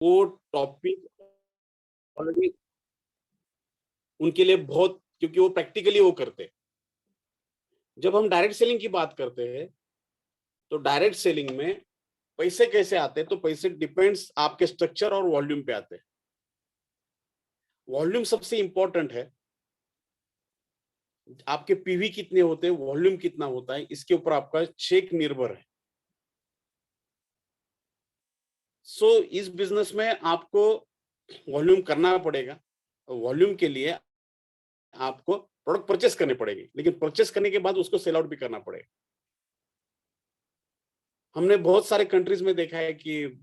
वो topic already उनके लिए बहुत, क्योंकि वो प्रैक्टिकली वो करते हैं। जब हम डायरेक्ट सेलिंग की बात करते हैं, तो डायरेक्ट सेलिंग में पैसे कैसे आते हैं, तो पैसे डिपेंड्स आपके स्ट्रक्चर और वॉल्यूम पे आते हैं। वॉल्यूम सबसे इंपॉर्टेंट है। आपके पीवी कितने होते हैं, वॉल्यूम कितना होता है, इसके ऊपर आपका चेक निर्भर है। सो इस बिजनेस में आपको वॉल्यूम करना पड़ेगा। वॉल्यूम के लिए आपको प्रोडक्ट परचेस करने पड़ेंगे, लेकिन परचेस करने के बाद उसको सेल आउट भी करना पड़ेगा। हमने बहुत सारे कंट्रीज में देखा है कि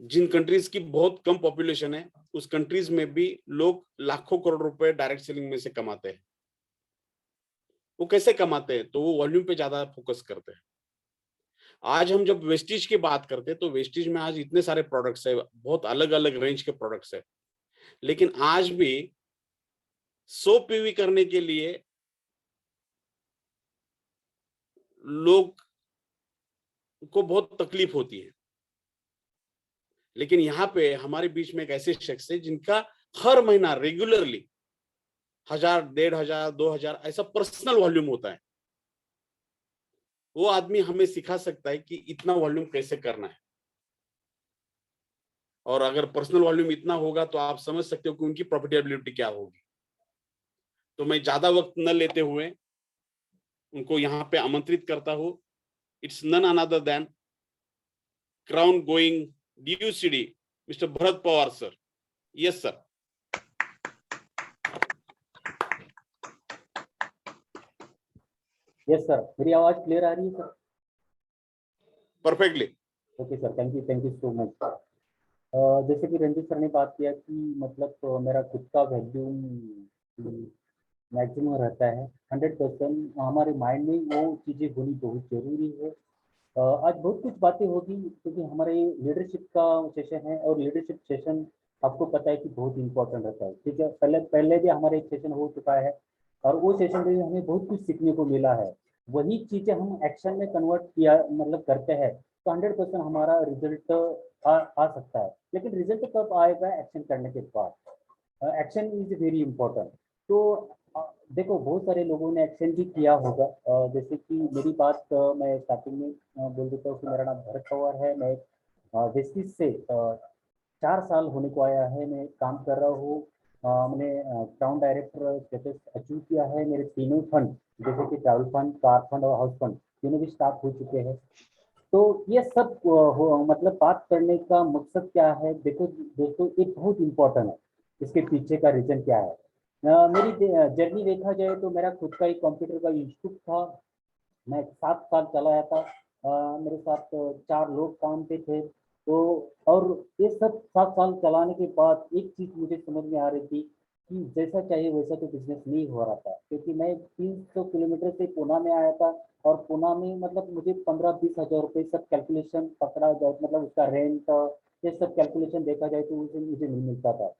जिन कंट्रीज की बहुत कम पॉपुलेशन है, उस कंट्रीज में भी लोग लाखों करोड़ रुपए डायरेक्ट सेलिंग में से कमाते हैं। वो कैसे कमाते हैं? तो वो वॉल्यूम पे ज्यादा फोकस करते हैं। आज हम जब वेस्टीज की बात करते हैं, तो वेस्टीज में आज इतने सारे प्रोडक्ट्स है, बहुत अलग अलग रेंज के प्रोडक्ट्स है, लेकिन आज भी 100 पीवी करने के लिए लोग को बहुत तकलीफ होती है। लेकिन यहाँ पे हमारे बीच में एक ऐसे शख्स है जिनका हर महीना रेगुलरली 1000, 1500, 2000 ऐसा पर्सनल वॉल्यूम होता है। वो आदमी हमें सिखा सकता है कि इतना वॉल्यूम कैसे करना है। और अगर पर्सनल वॉल्यूम इतना होगा, तो आप समझ सकते हो कि उनकी प्रॉफिटेबिलिटी क्या होगी। तो मैं ज्यादा वक्त न लेते हुए उनको यहाँ पे आमंत्रित करता हूँ। It's none another than crown going DUCD, mister Bharat Pawar sir. Yes sir. Yes sir, मेरी आवाज क्लियर आ रही है sir? Perfectly. Okay sir, thank you so much. जैसे कि रंजीत सर ने बात किया कि मतलब मेरा खुद का वैल्यूम मैक्सिमम रहता है 100%। हमारे माइंड में वो चीज़ें होनी बहुत जरूरी है। आज बहुत कुछ बातें होगी क्योंकि हमारे लीडरशिप का सेशन है, और लीडरशिप सेशन आपको पता है कि बहुत इंपॉर्टेंट रहता है। ठीक है, पहले पहले भी हमारे एक सेशन हो चुका है, और वो सेशन में हमें बहुत कुछ सीखने को मिला है। वही चीज़ें हम एक्शन में कन्वर्ट किया मतलब करते हैं, तो 100% हमारा रिजल्ट आ सकता है। लेकिन रिजल्ट कब आएगा? एक्शन करने के बाद। Action is very important. तो देखो, बहुत सारे लोगों ने एक्शन भी किया होगा। जैसे कि मेरी बात मैं स्टार्टिंग में बोल देता हूँ कि मेरा नाम भरत पवार है। मैं बेसिस से 4 साल होने को आया है, मैं काम कर रहा हूँ। मैंने टाउन डायरेक्टर स्टेटस अचीव किया है। मेरे तीनों फंड, जैसे कि ट्रैवल फंड, कार फंड और हाउस फंड, तीनों भी स्टार्ट हो चुके हैं। तो ये सब मतलब बात करने का मकसद क्या है? देखो दोस्तों, ये बहुत इंपॉर्टेंट है। इसके पीछे का रीजन क्या है? मेरी जर्नी देखा जाए तो मेरा खुद का एक कंप्यूटर का इंस्टीट्यूट था। मैं 7 साल चलाया था। मेरे साथ 4 लोग काम पे थे। तो और ये सब 7 साल चलाने के बाद एक चीज मुझे समझ में आ रही थी कि जैसा चाहिए वैसा तो बिजनेस नहीं हो रहा था, क्योंकि मैं 300 किलोमीटर से पूना में आया था। और पूना में मतलब मुझे 15-20 हजार रुपये सब कैलकुलेशन पकड़ा जाए, मतलब उसका रेंट, ये सब कैलकुलेशन देखा जाए तो उसे मुझे नहीं मिलता था।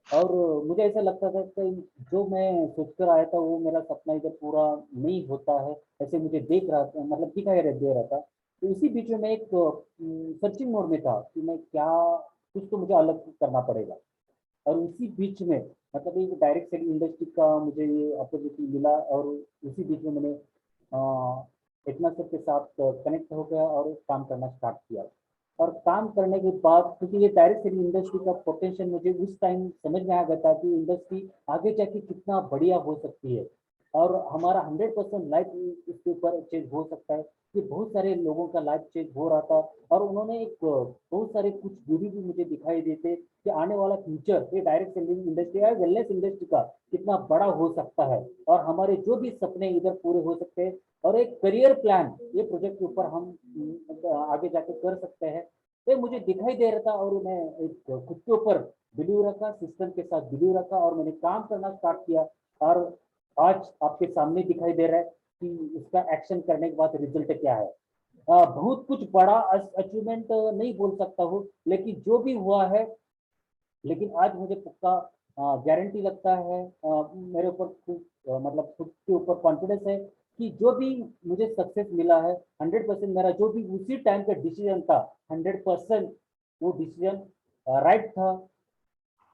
और मुझे ऐसा लगता था कि जो मैं सोचकर आया था वो मेरा सपना इधर पूरा नहीं होता है, ऐसे मुझे देख रहा था, मतलब दिखाई दे रहा था। तो इसी बीच में मैं एक सर्चिंग मोड में था कि मैं क्या, कुछ तो मुझे अलग करना पड़ेगा। और उसी बीच में मतलब एक डायरेक्ट सेलिंग इंडस्ट्री का मुझे ये अपॉर्चुनिटी मिला, और उसी बीच में मैंने इतना सर के साथ कनेक्ट हो गया और काम करना स्टार्ट किया। और काम करने के बाद, क्योंकि ये डायरेक्ट सेलिंग इंडस्ट्री का पोटेंशियल मुझे उस टाइम समझ में आ गया था कि इंडस्ट्री आगे जाके कितना बढ़िया हो सकती है, और हमारा 100% लाइफ इसके ऊपर चेंज हो सकता है। कि बहुत सारे लोगों का लाइफ चेंज हो रहा था। और उन्होंने एक बहुत सारे कुछ वीडियो भी मुझे दिखाई देते कि आने वाला फ्यूचर ये डायरेक्ट सेलिंग इंडस्ट्री या वेलनेस इंडस्ट्री का कितना बड़ा हो सकता है, और हमारे जो भी सपने इधर पूरे हो सकते हैं। और एक करियर प्लान ये प्रोजेक्ट के ऊपर हम आगे जाके कर सकते हैं। ये मुझे दिखाई दे रहा था, और मैं एक खुद के ऊपर बिलीव रखा, सिस्टम के साथ बिलीव रखा, और मैंने काम करना स्टार्ट किया। और आज आपके सामने दिखाई दे रहा है कि इसका एक्शन करने के बाद रिजल्ट क्या है। बहुत कुछ बड़ा अचीवमेंट नहीं बोल सकता हूँ, लेकिन जो भी हुआ है, लेकिन आज मुझे पक्का गारंटी लगता है, मेरे ऊपर मतलब खुद के ऊपर कॉन्फिडेंस है कि जो भी मुझे सक्सेस मिला है 100% मेरा जो भी उसी टाइम का डिसीजन था, 100% वो डिसीजन राइट था।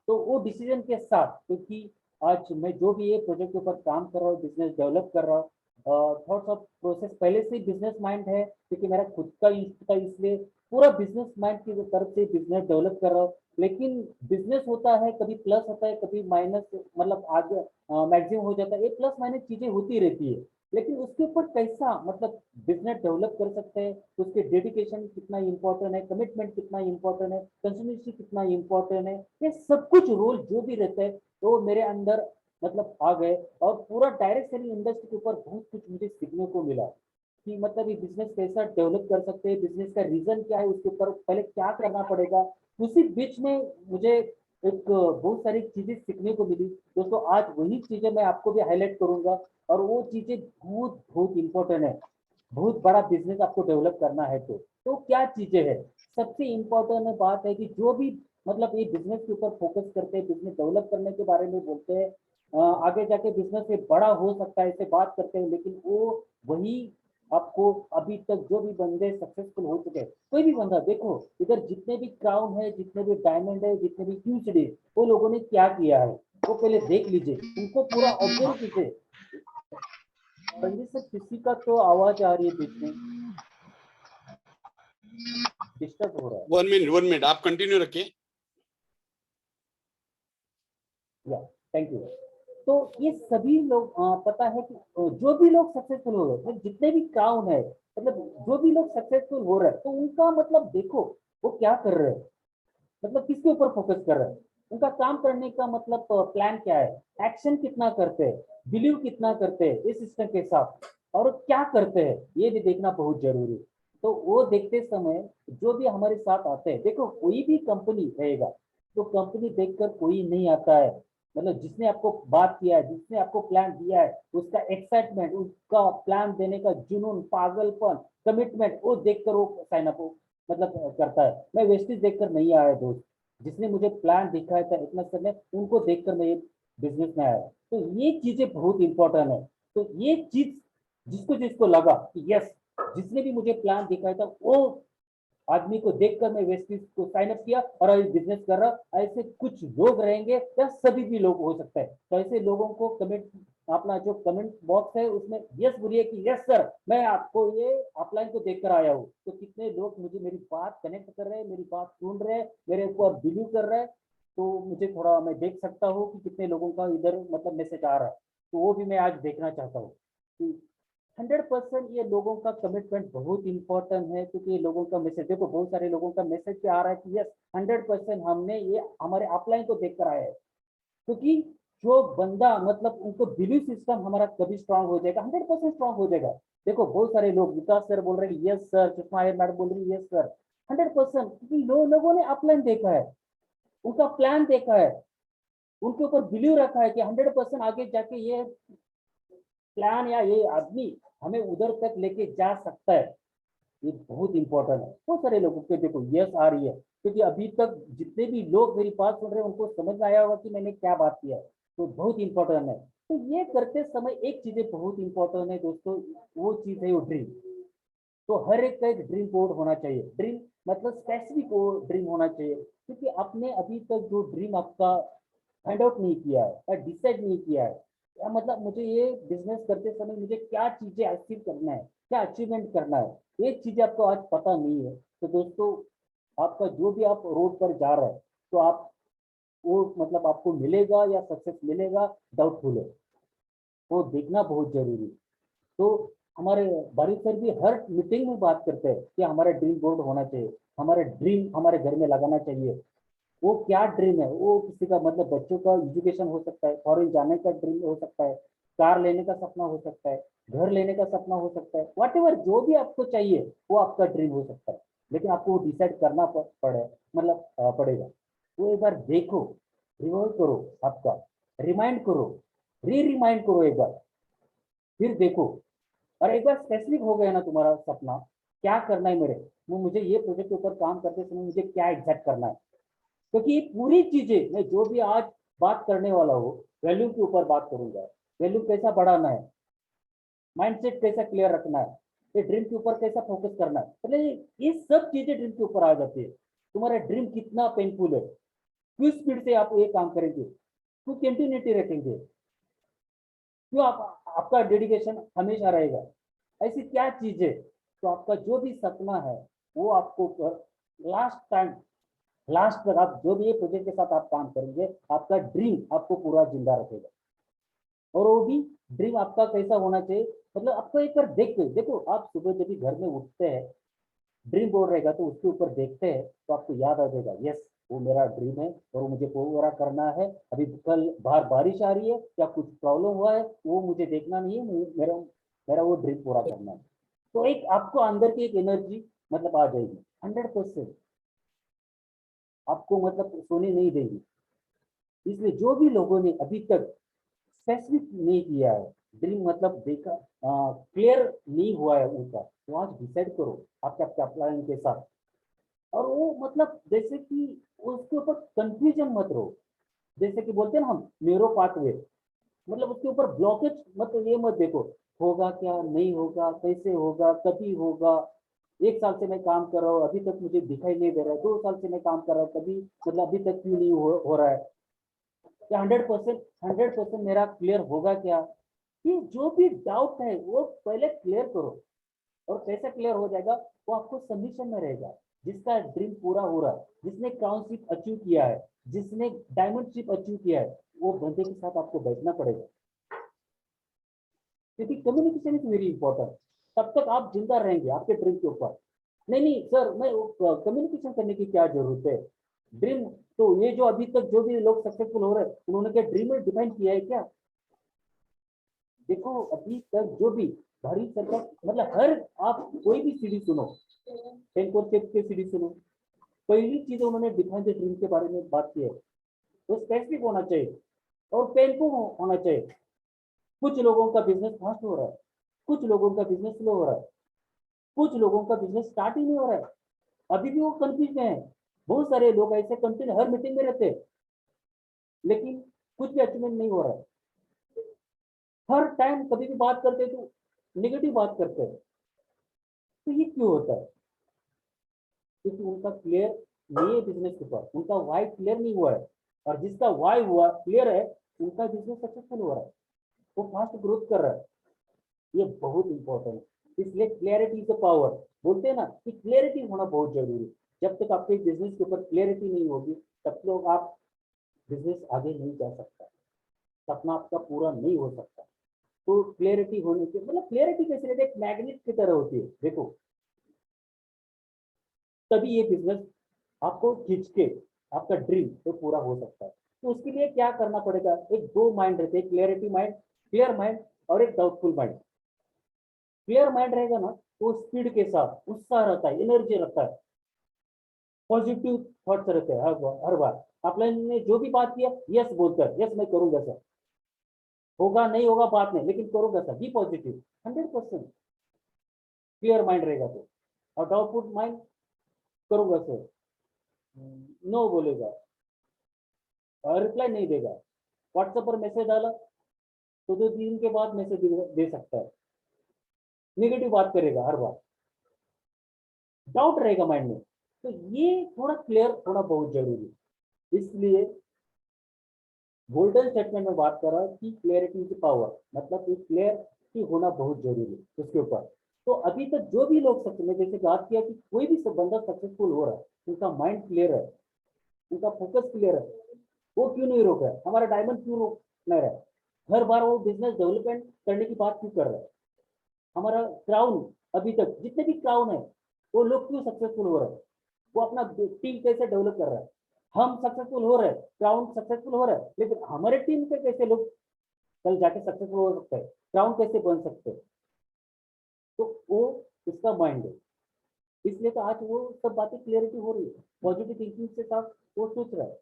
तो वो डिसीजन के साथ, क्योंकि आज मैं जो भी ये प्रोजेक्ट के ऊपर काम कर रहा हूँ, बिजनेस डेवलप कर रहा हूँ, थॉट्स ऑफ प्रोसेस पहले से ही बिजनेस माइंड है, क्योंकि मेरा खुद का इंस्टीट्यूट था, इसलिए पूरा बिजनेस माइंड की तरफ से बिजनेस डेवलप कर रहा हूँ। लेकिन बिजनेस होता है, कभी प्लस होता है, कभी माइनस, मतलब आगे मैक्सिमम हो जाता है, ये प्लस माइनस चीजें होती रहती है। लेकिन उसके ऊपर कैसा मतलब बिजनेस डेवलप कर सकते हैं, उसके डेडिकेशन कितना इंपॉर्टेंट है, कमिटमेंट कितना इंपॉर्टेंट है, कंसिस्टेंसी कितना इंपॉर्टेंट है, ये सब कुछ रोल जो भी रहता है तो मेरे अंदर मतलब आ गए। और पूरा डायरेक्ट सेलिंग इंडस्ट्री के ऊपर बहुत कुछ मुझे सीखने को मिला कि मतलब ये बिजनेस कैसा डेवलप कर सकते हैं, बिजनेस का रीजन क्या है, उसके ऊपर पहले क्या करना पड़ेगा। उसी बीच में मुझे एक बहुत सारी चीजें सीखने को मिली दोस्तों। आज वही चीजें मैं आपको भी हाईलाइट करूंगा, और वो चीजें बहुत बहुत इंपॉर्टेंट है। बहुत बड़ा बिजनेस आपको डेवलप करना है तो क्या चीजें है। सबसे इम्पोर्टेंट बात है कि जो भी मतलब ये बिजनेस के ऊपर फोकस करते हैं, बिजनेस डेवलप करने के बारे में बोलते हैं, आगे जाके बिजनेस से बड़ा हो सकता है ऐसे बात करते हैं, लेकिन वो वही आपको अभी तक जो भी बंदे सक्सेसफुल हो चुके हैं, कोई भी बंदा देखो, इधर जितने भी क्राउन है, जितने भी डायमंड है, जितने भी ह्यूज है, वो लोगों ने क्या किया है वो पहले देख लीजिए, उनको पूरा ऑब्जर्व कीजिए। रंजीत सर, किसी का तो आवाज आ रही है बीच में, डिस्टर्ब हो रहा है। 1 मिनट आप कंटिन्यू रखिए। या थैंक यू। तो ये सभी लोग पता है कि जो भी लोग सक्सेसफुल हो रहे हैं, मतलब जितने भी काम है, मतलब जो भी लोग सक्सेसफुल हो रहे हैं, तो उनका मतलब देखो वो क्या कर रहे हैं, मतलब किसके ऊपर फोकस कर रहे हैं, उनका काम करने का मतलब प्लान क्या है, एक्शन कितना करते हैं, बिलीव कितना करते हैं इस सिस्टम के साथ, और क्या करते हैं ये भी देखना बहुत जरूरी है। तो वो देखते समय जो भी हमारे साथ आते हैं, देखो कोई भी कंपनी रहेगा तो कंपनी देखकर कोई नहीं आता है, मतलब जिसने आपको बात किया है, जिसने आपको प्लान दिया है, उसका एक्साइटमेंट, उसका प्लान देने का जुनून, पागलपन, कमिटमेंट, वो देखकर वो साइन अप मतलब करता है। मैं वेस्टेज देखकर नहीं आया दोस्त, जिसने मुझे प्लान दिखाया था इतना समय, उनको देखकर मैं ये बिजनेस में आया। तो ये चीजें बहुत इंपॉर्टेंट है। तो ये चीज जिसको जिसको लगा कि यस, जिसने भी मुझे प्लान दिखाया था वो आदमी को देखकर मैं वेस्टिज को साइन अप किया और अभी बिजनेस कर रहा। ऐसे कुछ लोग रहेंगे या सभी भी लोग हो सकता है, तो ऐसे लोगों को कमेंट, अपना जो कमेंट बॉक्स है उसमें यस बोलिए कि यस सर, मैं आपको ये अपलाइन को देखकर आया हूँ। तो कितने लोग मुझे मेरी बात कनेक्ट कर रहे हैं, मेरी बात सुन रहे हैं, मेरे ऊपर बिलीव कर रहे हैं, तो मुझे थोड़ा मैं देख सकता हूँ कि कितने लोगों का इधर मतलब मैसेज आ रहा है। तो वो भी मैं आज देखना चाहता हूँ कि 100% ये लोगों का कमिटमेंट बहुत इंपॉर्टेंट है, क्योंकि ये लोगों का मैसेज देखो, बहुत सारे लोगों का मैसेज क्या आ रहा है कि यस 100% हमने ये हमारे अपलाइन को देख कर आया है। क्योंकि जो बंदा मतलब उनको बिलीव सिस्टम हमारा कभी स्ट्रांग हो जाएगा, 100% स्ट्रांग हो जाएगा। देखो बहुत सारे लोग, विकास सर बोल रहे हैं यस सर, सुषमा मैडम बोल रही है यस सर, 100%, क्योंकि लोगों ने अपलाइन देखा है, उनका प्लान देखा है, उनके ऊपर बिलीव रखा है कि 100% आगे जाके ये प्लान या ये आदमी हमें उधर तक लेके जा सकता है। ये बहुत इंपॉर्टेंट है। बहुत सारे लोगों के देखो यस आ रही है, क्योंकि अभी तक जितने भी लोग मेरी बात सुन रहे हैं उनको समझ में आया होगा कि मैंने क्या बात किया है। तो बहुत इंपॉर्टेंट है। तो ये करते समय एक चीजें बहुत इंपॉर्टेंट है दोस्तों, वो चीज है वो ड्रीम। तो हर एक का एक ड्रीम बोर्ड होना चाहिए। ड्रीम मतलब स्पेसिफिक ड्रीम होना चाहिए, क्योंकि आपने अभी तक जो ड्रीम आपका फाइंड आउट नहीं किया है या डिसाइड नहीं किया है, या मतलब मुझे ये बिजनेस करते समय मुझे क्या चीजें अचीव करना है, क्या अचीवमेंट करना है, ये चीजें आपको आज पता नहीं है, तो दोस्तों आपका जो भी आप रोड पर जा रहे हैं, तो आप वो मतलब आपको मिलेगा या सक्सेस मिलेगा, डाउटफुल है। वो देखना बहुत जरूरी है। तो हमारे बारिक सर भी हर मीटिंग में बात करते हैं कि हमारा ड्रीम बोर्ड होना चाहिए, हमारे ड्रीम हमारे घर में लगाना चाहिए। वो क्या ड्रीम है, वो किसी का मतलब बच्चों का एजुकेशन हो सकता है, फॉरेन जाने का ड्रीम हो सकता है, कार लेने का सपना हो सकता है, घर लेने का सपना हो सकता है, वट एवर जो भी आपको चाहिए वो आपका ड्रीम हो सकता है। लेकिन आपको वो डिसाइड करना पड़े मतलब पड़ेगा। वो एक बार देखो, रिवॉल्व करो, आपका रिमाइंड करो, रिमाइंड करो एक बार, फिर देखो। और एक बार स्पेसिफिक हो गया ना तुम्हारा सपना, क्या करना है मेरे, वो मुझे ये प्रोजेक्ट के ऊपर काम करते समय मुझे क्या एग्जैक्ट करना है। क्योंकि ये पूरी चीजें मैं जो भी आज बात करने वाला हूँ, वैल्यू के ऊपर बात करूंगा। वैल्यू कैसा बढ़ाना है, माइंडसेट कैसा क्लियर रखना है, ये ड्रीम के ऊपर कैसा फोकस करना है, मतलब ये सब चीजें ड्रीम के ऊपर आ जाती है। तुम्हारा ड्रीम कितना पेनफुल है, किस स्पीड से आप ये काम करेंगे, क्यों कंटिन्यूटी रखेंगे, क्यों आप आपका डेडिकेशन हमेशा रहेगा, ऐसी क्या चीज है। तो आपका जो भी सपना है वो आपको लास्ट तक आप जो भी ये प्रोजेक्ट के साथ आप काम करेंगे, आपका ड्रीम आपको पूरा जिंदा रखेगा। और वो भी ड्रीम आपका कैसा होना चाहिए, मतलब आपको एक बार देख के देखो, आप सुबह जब भी घर में उठते हैं ड्रीम बोर्ड रहेगा तो उसके ऊपर देखते हैं तो आपको याद आ जाएगा, यस वो मेरा ड्रीम है और मुझे पूरा करना है। अभी कल बाहर बारिश आ रही है या कुछ प्रॉब्लम हुआ है वो मुझे देखना नहीं है, मेरा मेरा वो ड्रीम पूरा करना है। तो एक आपको अंदर की एक एनर्जी मतलब आ जाएगी 100%, आपको मतलब सोने नहीं देगी। इसलिए जो भी लोगों ने अभी तक स्पेसिफिक नहीं किया है, ड्रीम मतलब देखा क्लियर नहीं हुआ है उनका, तो आज डिसाइड करो आपके आपके प्लान के साथ। और वो मतलब जैसे कि उसके ऊपर कंफ्यूजन मत रहो, जैसे कि बोलते हैं ना हम न्यूरो पाथवे, मतलब उसके ऊपर ब्लॉकेज मतलब ये मत देखो होगा क्या नहीं होगा कैसे होगा कभी होगा। एक साल से मैं काम कर रहा हूँ अभी तक मुझे दिखाई नहीं दे रहा है, 2 साल से मैं काम कर रहा हूँ कभी मतलब अभी तक क्यों नहीं हो रहा है, क्या 100% मेरा क्लियर होगा क्या। ये जो भी डाउट है वो पहले क्लियर करो, और कैसे क्लियर हो जाएगा, वो आपको सबमिशन में रहेगा। जिसका ड्रीम पूरा हो रहा है, जिसने क्राउन शिप अचीव किया है, जिसने डायमंड शिप अचीव किया है, वो बंदे के साथ आपको बैठना पड़ेगा, क्योंकि कम्युनिकेशन इज वेरी इंपॉर्टेंट। तब तक आप जिंदा रहेंगे आपके ड्रीम के ऊपर। नहीं नहीं सर मैं कम्युनिकेशन करने की क्या जरूरत है, ड्रीम तो ये जो अभी तक जो भी लोग सक्सेसफुल हो रहे हैं उन्होंने क्या ड्रीम में डिफाइन किया है क्या। देखो अभी तक जो भी भारी सरकार मतलब हर आप कोई भी सीढ़ी सुनो, टेन के सीढ़ी सुनो, पहली चीज उन्होंने डिफाइन द ड्रीम के बारे में बात की है। तो स्पेसिफिक होना चाहिए और पेनफुल होना चाहिए। कुछ लोगों का बिजनेस फास्ट हो रहा है, कुछ लोगों का बिजनेस स्लो हो रहा है, कुछ लोगों का बिजनेस स्टार्ट ही नहीं हो रहा है, अभी भी वो कंफ्यूज में है। बहुत सारे लोग ऐसे कंटिन्यू हर मीटिंग में रहते हैं लेकिन कुछ भी अचीवमेंट नहीं हो रहा है। हर टाइम कभी भी बात करते हैं तो नेगेटिव बात करते हैं, तो ये क्यों होता है, क्योंकि उनका क्लियर नहीं है बिजनेस के ऊपर, उनका वाई क्लियर नहीं हुआ है। और जिसका वाई हुआ क्लियर है उनका बिजनेस सक्सेसफुल हो रहा है, वो फास्ट ग्रोथ कर रहा है। ये बहुत इंपॉर्टेंट है, इसलिए क्लैरिटी इज द पावर। बोलते हैं ना कि क्लैरिटी होना बहुत जरूरी है। जब तक आपके बिजनेस के ऊपर क्लैरिटी नहीं होगी तब तक आप बिजनेस आगे नहीं जा सकता, सपना आपका पूरा नहीं हो सकता। तो क्लैरिटी होने के मतलब क्लैरिटी कैसे रहती है, एक मैग्नेट की तरह होती है देखो, तभी ये बिजनेस आपको खींच के आपका ड्रीम तो पूरा हो सकता है। तो उसके लिए क्या करना पड़ेगा, एक दो माइंड रहते हैं, क्लियरिटी माइंड, क्लियर माइंड और एक डाउटफुल माइंड। क्लियर माइंड रहेगा ना तो स्पीड के साथ उत्साह रहता है, एनर्जी रहता है, पॉजिटिव थॉट्स रहते हैं हर बार। आपने जो भी बात किया यस बोलकर, यस मैं करूंगा सर, होगा नहीं होगा बात नहीं लेकिन करूंगा sir, be positive. 100% clear mind रहेगा तो। और डाउटफुल माइंड, करूंगा सर, नो बोलेगा, रिप्लाई नहीं देगा, व्हाट्सएप पर मैसेज डाला तो 2 दिन के बाद मैसेज दे सकता है, नेगेटिव बात करेगा हर बार, डाउट रहेगा माइंड में। तो ये थोड़ा क्लियर होना बहुत जरूरी है। इसलिए गोल्डन स्टेटमेंट में बात कर रहा है कि क्लियरिटी की पावर, मतलब कि क्लियर की होना बहुत जरूरी है उसके ऊपर। तो अभी तक जो भी लोग सक्सेस में जैसे बात किया कि कोई भी बंदा सक्सेसफुल हो रहा है उनका माइंड क्लियर है, उनका फोकस क्लियर है, वो क्यों नहीं रोक रहा है, हमारा डायमंड क्यों रोक नहीं रहा है, हर बार वो बिजनेस डेवलपमेंट करने की बात क्यों कर रहा है, हमारा क्राउन अभी तक जितने भी क्राउन है वो लोग क्यों सक्सेसफुल हो रहे हैं, वो अपना टीम कैसे डेवलप कर रहा है। हम सक्सेसफुल हो रहे हैं, क्राउन सक्सेसफुल हो रहा है, लेकिन हमारे टीम के कैसे लोग कल जाके सक्सेसफुल हो सकते हैं, क्राउन कैसे बन सकते हैं। तो वो उसका माइंड है, इसलिए तो आज वो सब बातें क्लियरिटी हो रही है, पॉजिटिव थिंकिंग से साथ वो सोच रहा है।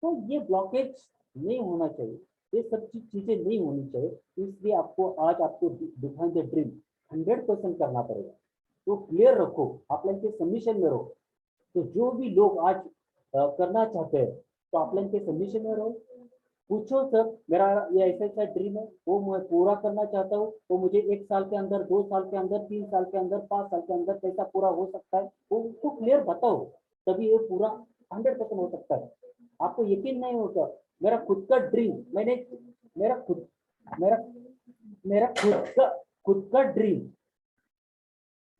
तो ये ब्लॉकेज नहीं होना चाहिए, ये सब चीजें नहीं होनी चाहिए। इसलिए आपको आज आपको डिफाइन द ड्रीम 100% करना पड़ेगा। तो क्लियर रखो, अपलाइन के सबमिशन में रहो। तो जो भी लोग आज करना चाहते हैं तो अपलाइन के सबमिशन में रहो, पूछो सर मेरा ये ऐसा ऐसा ड्रीम है वो मैं पूरा करना चाहता हूँ, तो मुझे 1 साल के अंदर, 2 साल के अंदर, 3 साल के अंदर, 5 साल के अंदर कैसा पूरा हो सकता है वो उसको क्लियर बताओ। तभी ये पूरा 100% हो सकता है। आपको यकीन नहीं होगा, मेरा खुद का ड्रीम, मेरा खुद मेरा मेरा खुद का ड्रीम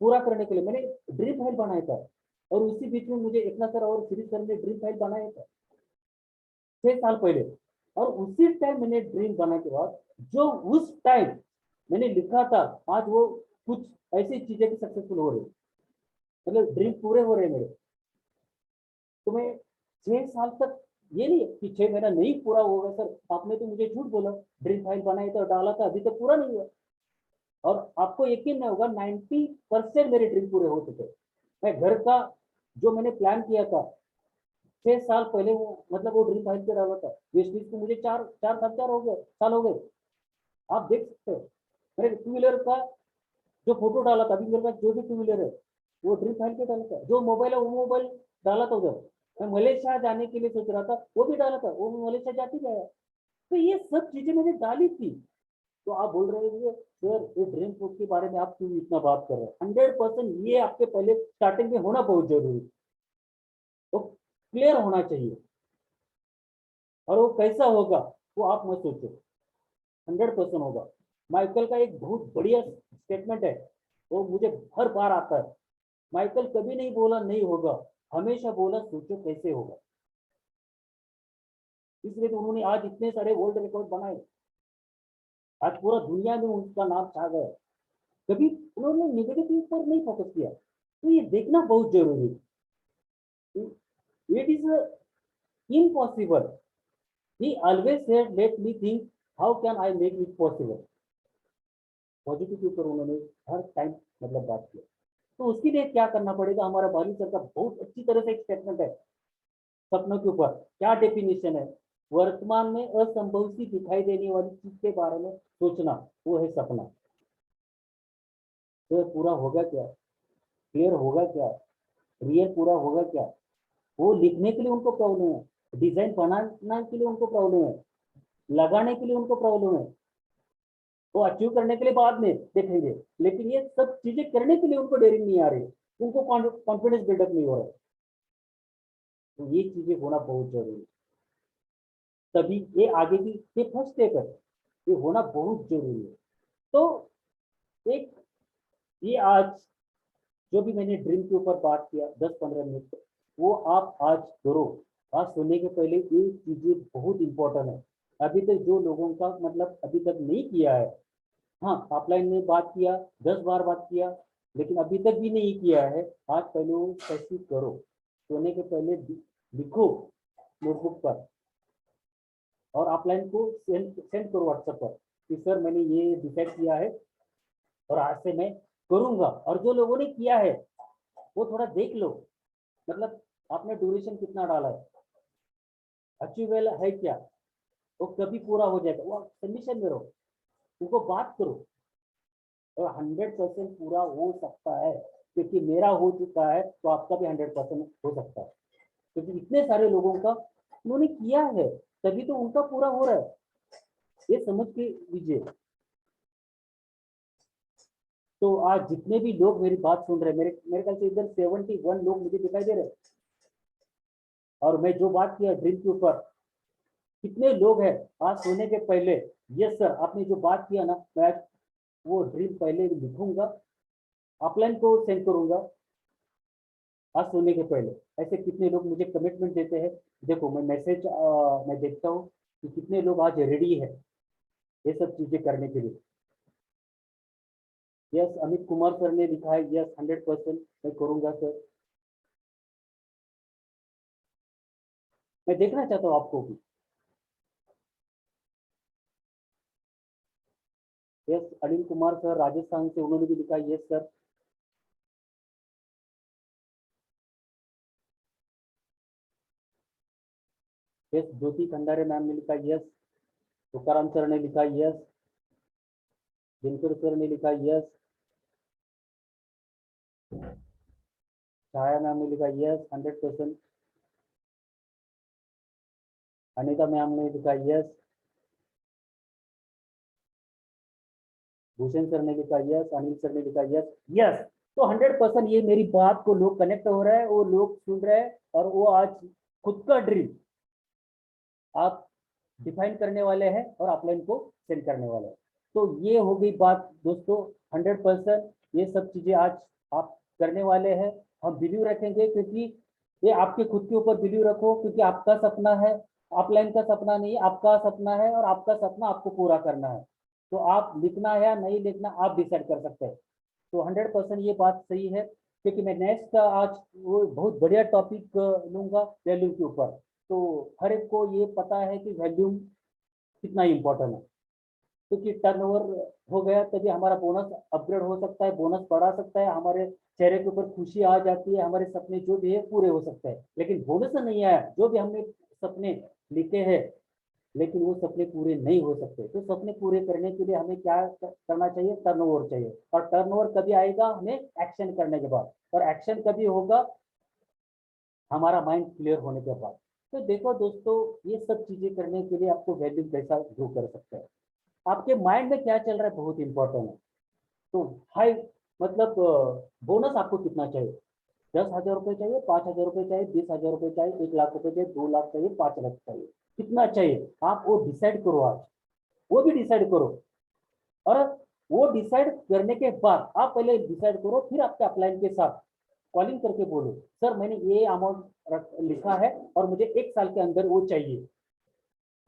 पूरा करने के लिए मैंने ड्रीम फाइल बनाया था, और उसी बीच में मुझे एकनाथ सर और श्री सर ने ड्रीम फाइल बनाया था 6 साल पहले। और उसी टाइम मैंने ड्रीम बनाने के बाद जो उस टाइम मैंने लिखा था, आज वो कुछ ऐसी चीजें की सक्सेसफुल हो रही, मतलब ड्रीम पूरे हो रहे मेरे। तो मैं 6 साल तक, ये नहीं कि 6 महीना नहीं पूरा होगा सर, आपने तो मुझे झूठ बोला, ड्रीम फाइल बनाया था, डाला था, अभी तक पूरा नहीं हुआ। और आपको यकीन नहीं होगा, 90% मेरे ड्रीम पूरे हो चुके। मैं घर का जो मैंने प्लान किया था 6 साल पहले, वो मतलब वो ड्रीम फाइल पे डाला था, वेस्ट को मुझे 4 साल हो गए। आप देख सकते हो मेरे 2 व्हीलर का जो फोटो डाला था, अभी मेरे पास जो भी 2 व्हीलर है वो ड्रीम फाइल पे डाला था, जो मोबाइल है वो मोबाइल डाला था उधर। मैं मलेशिया जाने के लिए सोच रहा था, वो भी डाला था, वो मलेशिया जाती गया। तो ये सब चीजें मैंने डाली थी। तो आप बोल रहे हैं सर ये ड्रीम फूड के बारे में आप क्यों इतना बात कर रहे हैं? 100% ये आपके पहले स्टार्टिंग में होना बहुत जरूरी, वो क्लियर होना चाहिए। और वो कैसा होगा वो आप मत सोचो, 100% होगा। माइकल का एक बहुत बढ़िया स्टेटमेंट है, वो मुझे हर बार आता है। माइकल कभी नहीं बोला नहीं होगा, हमेशा बोला सोचो कैसे होगा। इसलिए तो उन्होंने आज इतने सारे वर्ल्ड रिकॉर्ड बनाए, आज पूरा दुनिया में उनका नाम छा गया। कभी उन्होंने निगेटिव पर नहीं फोकस किया, तो ये देखना बहुत जरूरी है। It is impossible, he always said let me think how can I make it possible. Positive के ऊपर उन्होंने हर टाइम मतलब बात किया। तो उसके लिए क्या करना पड़ेगा, हमारा बाली सर का बहुत अच्छी तरह से एक स्टेटमेंट है सपनों के ऊपर। क्या डेफिनेशन है? वर्तमान में असंभव सी दिखाई देने वाली चीज के बारे में सोचना, वो है सपना। तो पूरा होगा क्या, क्लियर होगा क्या, रियल पूरा होगा क्या? वो लिखने के लिए उनको प्रॉब्लम है, डिजाइन बनाने के लिए उनको प्रॉब्लम है, लगाने के लिए उनको प्रॉब्लम है, वो अचीव करने के लिए बाद में देखेंगे, लेकिन ये सब चीजें करने के लिए उनको डेयरिंग नहीं आ रही, उनको कॉन्फिडेंस बिल्डअप नहीं हो रहा है। तो ये चीजें होना बहुत जरूरी है, तभी ये आगे की ये फर्स्ट स्टेप है, ये होना बहुत जरूरी है। तो एक ये आज जो भी मैंने ड्रीम के ऊपर बात किया 10-15 मिनट, वो आप आज करो। आज सोने के पहले ये चीजें बहुत इंपॉर्टेंट है। अभी तक जो लोगों का मतलब अभी तक नहीं किया है, हाँ ऑफलाइन में बात किया, 10 बार बात किया, लेकिन अभी तक भी नहीं किया है, आज पहले वो कैसे करो। सोने के पहले लिखो नोटबुक पर, और ऑफलाइन को सेंड करो व्हाट्सएप पर कि सर मैंने ये डिसाइड किया है और आज से मैं करूंगा। और जो लोगों ने किया है वो थोड़ा देख लो, मतलब आपने ड्यूरेशन कितना डाला है, अचीवेबल है क्या, वो कभी पूरा हो जाएगा, वो सबमिशन में रहो, उनको बात करो। और 100% पूरा हो सकता है, क्योंकि मेरा हो चुका है तो आपका भी 100% हो सकता है, क्योंकि इतने सारे लोगों का उन्होंने किया है, तभी तो उनका पूरा हो रहा है, ये समझ के लीजिए। तो आज जितने भी लोग मेरी बात सुन रहे हैं, मेरे मेरे ख्याल से इधर 71 लोग मुझे दिखाई दे रहे हैं, और मैं जो बात किया ड्रीम के ऊपर, कितने लोग हैं आज सोने के पहले, यस सर आपने जो बात किया ना, मैं वो ड्रीम पहले लिखूंगा, अपलाइन को सेंड करूंगा आज सोने के पहले। ऐसे कितने लोग मुझे कमिटमेंट देते हैं, देखो मैं मैसेज मैं देखता हूँ कि कितने लोग आज रेडी है ये सब चीजें करने के लिए। यस अमित कुमार सर ने लिखा है, यस 100% मैं करूंगा सर। मैं देखना चाहता हूँ आपको भी। यस अनिल कुमार सर राजस्थान से, उन्होंने भी लिखा यस सर। यस ज्योति खंडारे मैम ने लिखा यस, तुकाराम सर ने लिखा यस, दिनकर सर ने लिखा यस, छाया मैम ने लिखा यस 100%, अनिता मैम ने लिखा यस, भूषण सर ने लिखा यस, अनिल सर ने लिखा यस। यस तो 100% ये मेरी बात को लोग कनेक्ट हो रहा है, वो लोग सुन रहे हैं और वो आज खुद का ड्रीम आप डिफाइन करने वाले हैं और अपलाइन को सेंड करने वाले हैं। तो ये हो गई बात दोस्तों, 100% ये सब चीजें आज आप करने वाले हैं। हम बिलीव रखेंगे क्योंकि ये आपके खुद के ऊपर बिलीव रखो, क्योंकि आपका सपना है, अपलाइन का सपना नहीं, आपका सपना है और आपका सपना आपको पूरा करना है। तो आप लिखना है या नहीं लिखना आप डिसाइड कर सकते हैं। तो 100% ये बात सही है, क्योंकि मैं नेक्स्ट आज वो बहुत बढ़िया टॉपिक लूंगा वैल्यू के ऊपर। तो हर एक को ये पता है कि वैल्यूम कितना इम्पोर्टेंट है, क्योंकि टर्नओवर हो गया तभी हमारा बोनस अपग्रेड हो सकता है, बोनस बढ़ा सकता है, हमारे चेहरे के ऊपर खुशी आ जाती है, हमारे सपने जो भी है पूरे हो सकते हैं। लेकिन बोनस नहीं आया, जो भी हमने सपने लिखे हैं लेकिन वो सपने पूरे नहीं हो सकते। तो सपने पूरे करने के लिए हमें क्या करना चाहिए, टर्नओवर चाहिए। और टर्नओवर कभी आएगा, हमें एक्शन करने के बाद, और एक्शन कभी होगा, हमारा माइंड क्लियर होने के बाद। तो देखो दोस्तों, ये सब चीजें करने के लिए आपको वैल्यू कैसा ग्रो कर सकते हैं, आपके माइंड में क्या चल रहा है बहुत इंपॉर्टेंट है। तो हाई मतलब बोनस आपको कितना चाहिए, 10,000 रुपये चाहिए, 5,000 रुपये चाहिए, 20,000 रुपये चाहिए, 1 लाख रुपये चाहिए, 2 लाख चाहिए, 5 लाख चाहिए, कितना चाहिए आप वो डिसाइड करो आज, वो भी डिसाइड करो। और वो डिसाइड करने के बाद आप पहले डिसाइड करो, फिर आपके अपलाइन के साथ कॉलिंग करके बोलो, सर मैंने ये अमाउंट लिखा है और मुझे 1 साल के अंदर वो चाहिए,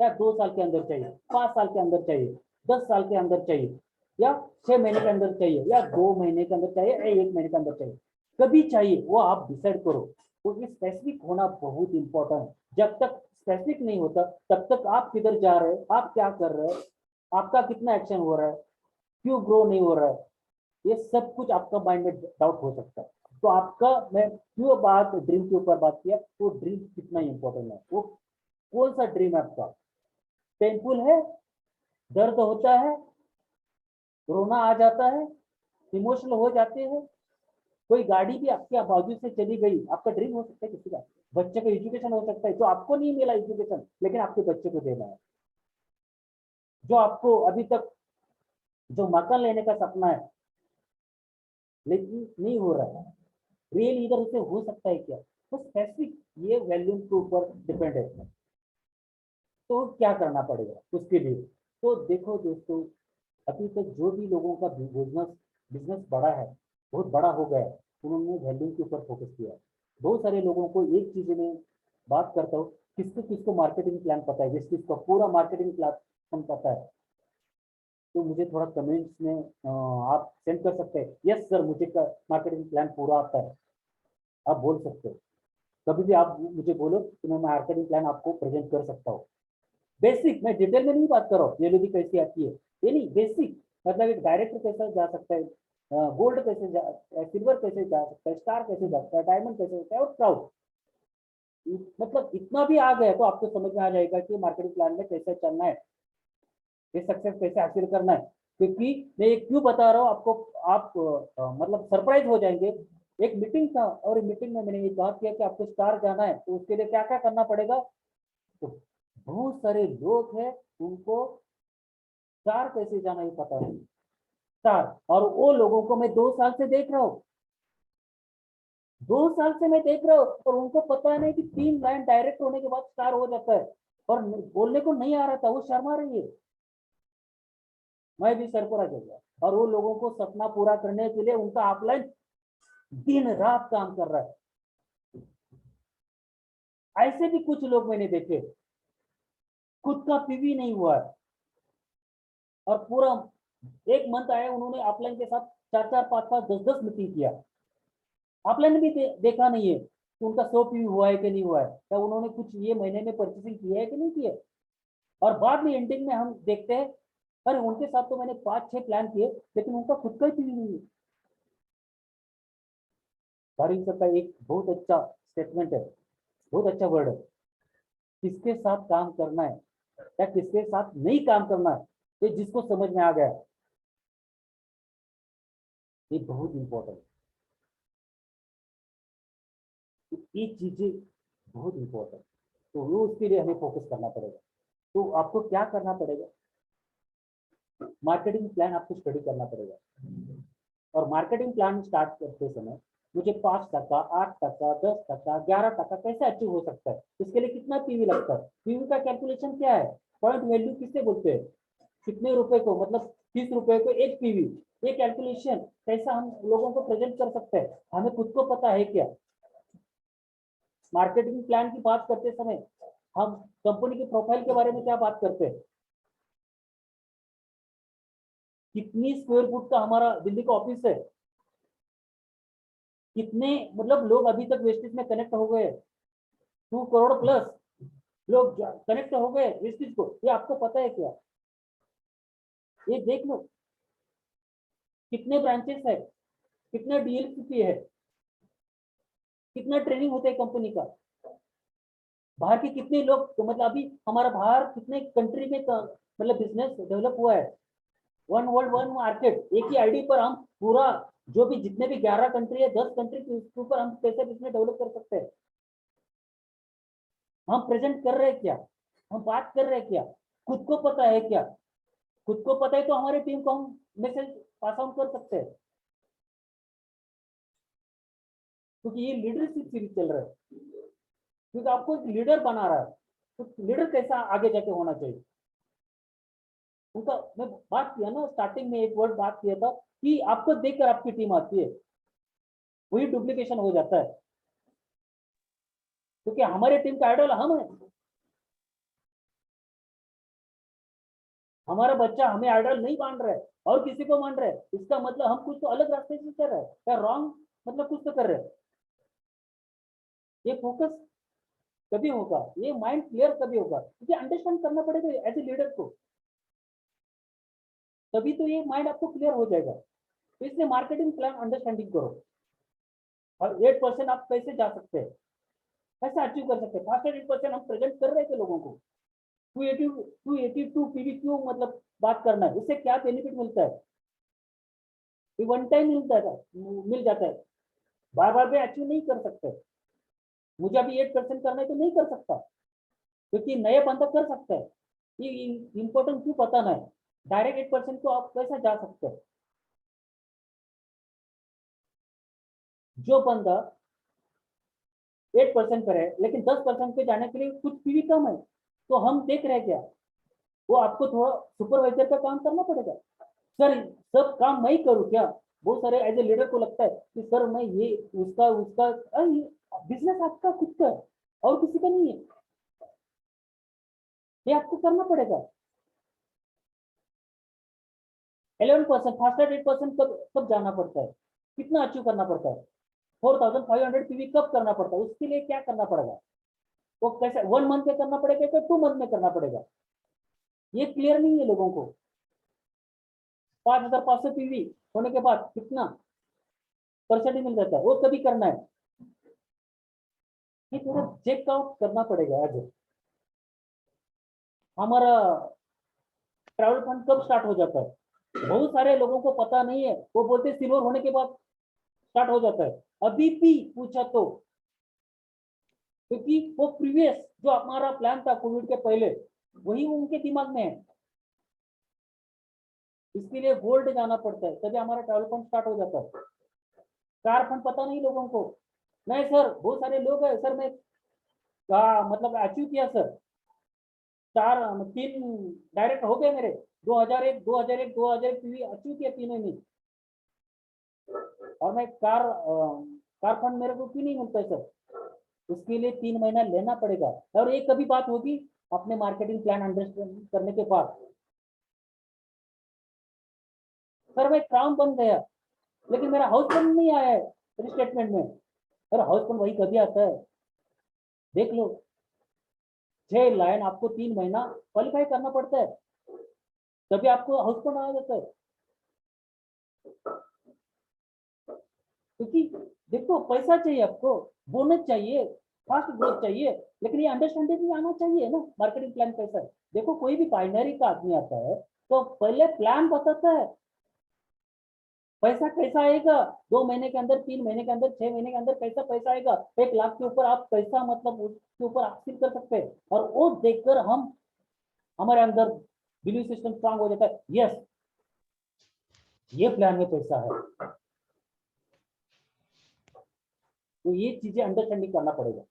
या 2 साल के अंदर चाहिए, 5 साल के अंदर चाहिए, 10 साल के अंदर चाहिए, या 6 महीने के अंदर चाहिए, या 2 महीने के अंदर चाहिए, या 1 महीने के अंदर चाहिए, कभी चाहिए वो आप डिसाइड करो। तो ये स्पेसिफिक होना बहुत इंपॉर्टेंट है। जब तक स्पेसिफिक नहीं होता तब तक आप किधर जा रहे हैं, आप क्या कर रहे हैं, आपका कितना एक्शन हो रहा है, क्यों ग्रो नहीं हो रहा है, ये सब कुछ आपका माइंड में डाउट हो सकता है। तो आपका, मैं क्यों बात ड्रीम के ऊपर बात किया, वो ड्रीम कितना इंपॉर्टेंट है, वो कौन सा ड्रीम है आपका, पेनफुल है, दर्द होता है, रोना आ जाता है, इमोशनल हो जाते हैं, कोई गाड़ी भी आपके बाजू से चली गई, आपका ड्रीम हो सकता है किसी का, बच्चे का एजुकेशन हो सकता है, जो आपको नहीं मिला एजुकेशन लेकिन आपके बच्चे को देना है, जो आपको अभी तक जो मकान लेने का सपना है लेकिन नहीं हो रहा है, रियल इधर उसे हो सकता है क्या, तो स्पेसिफिक ये वैल्यू के ऊपर डिपेंड है। तो क्या करना पड़ेगा उसके लिए, तो देखो दोस्तों, अभी तक जो भी लोगों का बिजनेस बिजनेस बड़ा है, बहुत बड़ा हो गया है, उन्होंने वैल्यू के ऊपर फोकस किया है। बहुत सारे लोगों को एक चीज में बात करता हूँ, किसको किसको मार्केटिंग प्लान पता है, जिस किसको पूरा मार्केटिंग प्लान पता है, तो मुझे थोड़ा कमेंट्स में आप सेंड कर सकते हैं, यस सर मुझे मार्केटिंग प्लान पूरा आता है, आप बोल सकते हो। कभी भी आप मुझे बोलो तो मैं मार्केटिंग प्लान आपको प्रेजेंट कर सकता हूँ। बेसिक, मैं डिटेल में नहीं बात कर रहा हूँ जेएलओबी कैसी आती है, ये नहीं, बेसिक मतलब एक डायरेक्टर कैसे जा सकता है, गोल्ड कैसे जा, सिल्वर कैसे जा सकता है, स्टार कैसे जा सकता है, डायमंड कैसे होता है, और प्राउड, मतलब इतना भी आ गया तो आपको समझ में आ जाएगा कि मार्केटिंग प्लान में कैसे चलना है, ये सक्सेस कैसे हासिल करना है। क्योंकि मैं ये क्यों बता रहा हूँ आपको, आप मतलब सरप्राइज हो जाएंगे। एक मीटिंग था और मीटिंग में मैंने ये बात किया कि आपको स्टार जाना है तो उसके लिए क्या क्या करना पड़ेगा, तो बहुत सारे लोग हैं उनको स्टार कैसे जाना ही पता नहीं, स्टार, और वो लोगों को मैं 2 साल से देख रहा हूँ, 2 साल से मैं देख रहा हूँ, और उनको पता नहीं कि 3 लाइन डायरेक्ट होने के बाद स्टार हो जाता है, और बोलने को नहीं आ रहा था, वो शर्मा रही है, मैं भी सरफराज हो गया। और वो लोगों को सपना पूरा करने के लिए उनका अपलाइन दिन रात काम कर रहा है। ऐसे भी कुछ लोग मैंने देखे, खुद का पीवी नहीं हुआ है और पूरा 1 मंथ आया, उन्होंने अपलाइन के साथ 4-4, 5-5, 10-10 मीटिंग किया, अपलाइन भी देखा नहीं है कि उनका 100 पीवी हुआ है कि नहीं हुआ है, या उन्होंने कुछ ये महीने में परचेसिंग किया है कि नहीं किया। और बाद में एंडिंग में हम देखते हैं, अरे उनके साथ तो मैंने 5-6 प्लान किए लेकिन उनका खुद का ही पीवी नहीं है। तारिक सर का एक बहुत अच्छा स्टेटमेंट है, बहुत अच्छा वर्ड है, किसके साथ काम करना है या किसके साथ नहीं काम करना है, ये जिसको समझ में आ गया, ये बहुत इंपॉर्टेंट है, ये चीजें बहुत इंपॉर्टेंट, तो वो उसके लिए हमें फोकस करना पड़ेगा। तो आपको क्या करना पड़ेगा, मार्केटिंग प्लान आपको स्टडी करना पड़ेगा, और मार्केटिंग प्लान स्टार्ट करते समय मुझे 5%, 8%, 10%, 11% कैसे अचीव हो सकता है, इसके लिए कितना पीवी लगता है, पीवी का कैलकुलेशन क्या है, पॉइंट वैल्यू किससे बोलते हैं, कितने रुपए को, मतलब 30 रुपए को एक पीवी, ये कैलकुलेशन कैसा हम लोगों को प्रेजेंट कर सकते हैं, हमें खुद को पता है क्या। मार्केटिंग प्लान की बात करते समय हम कंपनी की प्रोफाइल के बारे में क्या बात करते हैं, कितनी स्क्वायर फुट का हमारा दिल्ली का ऑफिस है, कितने मतलब लोग अभी तक वेस्टेज में कनेक्ट हो गए, 2 करोड़ प्लस लोग कनेक्ट हो गए वेस्टेज को, ये आपको पता है क्या, ये देख लो, कितने ब्रांचेस है, कितना डीएलसीपी है, कितना ट्रेनिंग होता है कंपनी का, बाहर के कितने लोग, तो मतलब अभी हमारा बाहर कितने कंट्री में मतलब बिजनेस डेवलप हुआ है, वन वर्ल्ड वन मार्केट, एक ही आईडी पर हम पूरा जो भी जितने भी 11 कंट्री है, 10 कंट्री के ऊपर हम कैसे बिजनेस डेवलप कर सकते हैं, हम प्रेजेंट कर रहे हैं क्या, हम बात कर रहे हैं क्या, खुद को पता है क्या, खुद को पता है तो हमारी टीम को हम मैसेज पास आउट कर सकते हैं, क्योंकि ये लीडरशिप सीरीज चल रहा है, क्योंकि आपको एक लीडर बना रहा है, तो लीडर कैसा आगे जाके होना चाहिए, उनका मैं बात किया ना स्टार्टिंग में, एक वर्ड बात किया था कि आपको देखकर आपकी टीम आती है, वही डुप्लीकेशन हो जाता है, क्योंकि हमारे टीम का आइडल हम है, हमारा बच्चा हमें आइडल नहीं मान रहा है और किसी को मान रहा है, इसका मतलब हम कुछ तो अलग रास्ते से कर रहे हैं या रॉन्ग, मतलब कुछ तो कर रहे हैं, ये फोकस कभी होगा, ये माइंड क्लियर कभी होगा, क्योंकि अंडरस्टैंड करना पड़ेगा एज ए लीडर को, तभी तो ये माइंड आपको क्लियर हो जाएगा, तो इसलिए मार्केटिंग प्लान अंडरस्टैंडिंग करो, और 8% आप कैसे जा सकते हैं, कैसे अचीव कर सकते हैं, 8% हम प्रेजेंट कर रहे थे लोगों को, 282 पीवी क्यों मतलब बात करना है, इससे क्या बेनिफिट मिलता है, वन टाइम मिल जाता है, बार बार भी अचीव नहीं कर सकते, मुझे अभी 8% करना है तो नहीं कर सकता, क्योंकि नए बंदा कर सकता है, ये इंपॉर्टेंट क्यों पता ना है, डायरेक्ट 8% को आप कैसे जा सकते हैं, जो बंदा 8% पर है लेकिन 10% पे जाने के लिए कुछ पीवी कम है, तो हम देख रहे हैं क्या, वो आपको थोड़ा सुपरवाइजर का काम करना पड़ेगा, सर सब काम मैं ही करूँ क्या, बहुत सारे एज ए लीडर को लगता है कि सर मैं ये उसका उसका बिजनेस आपका खुद का है और किसी का नहीं है, ये आपको करना पड़ेगा, 11% फास्ट 8% कब जाना पड़ता है, कितना अचीव करना पड़ता है, 4500 पीवी कब करना पड़ता है, उसके लिए क्या करना पड़ेगा, वो कैसे 1 मंथ में करना पड़ेगा क्या 2 मंथ में करना पड़ेगा, ये क्लियर नहीं है लोगों को, 5500 पीवी होने के बाद कितना परसेंटेज मिल जाता है, वो कभी करना है, ये थोड़ा चेकआउट करना पड़ेगा। आज हमारा ट्रैवल फंड कब स्टार्ट हो जाता है, बहुत सारे लोगों को पता नहीं है, वो बोलते सिल्वर होने के बाद स्टार्ट हो जाता है, अभी भी पूछा तो, क्योंकि वो प्रीवियस जो हमारा प्लान था कोविड के पहले वही उनके दिमाग में है, इसके लिए गोल्ड जाना पड़ता है तभी हमारा ट्रैवल फंड स्टार्ट हो जाता है, कार फंड पता नहीं लोगों को, नहीं सर बहुत सारे लोग हैं सर, मैं मतलब अचीव किया सर, 3 डायरेक्ट हो गए मेरे, 2001 पीवी अचीव किया तीनों में, और मैं कार फंड मेरे को क्यों नहीं मिलता है सर, उसके लिए 3 महीना लेना पड़ेगा, और एक कभी बात होगी अपने मार्केटिंग प्लान अंडरस्टैंड करने के बाद, सर मैं काम बन गया लेकिन मेरा हाउस फंड नहीं आया है रिस्टेटमेंट में, अरे हाउस फंड वही कभी आता है, देख लो 6 लाइन आपको 3 महीना क्वालिफाई करना पड़ता है, तभी आपको हाउस फंड आ जाता है, क्योंकि देखो पैसा चाहिए आपको, बोनस चाहिए, फास्ट ग्रोथ चाहिए, लेकिन ये अंडरस्टैंडिंग भी आना चाहिए ना मार्केटिंग प्लान कैसा है, देखो कोई भी बाइनरी का आदमी आता है तो पहले प्लान बताता है, पैसा कैसा आएगा 2 महीने के अंदर, 3 महीने के अंदर, 6 महीने के अंदर कैसा पैसा आएगा, 1 लाख के ऊपर आप कैसा मतलब उसके ऊपर हासिल कर सकते हैं, और वो देखकर हम हमारे अंदर बिलीव सिस्टम स्ट्रांग हो जाता है, यस ये प्लान में पैसा है, तो ये चीजें अंडरस्टैंडिंग करना पड़ेगा।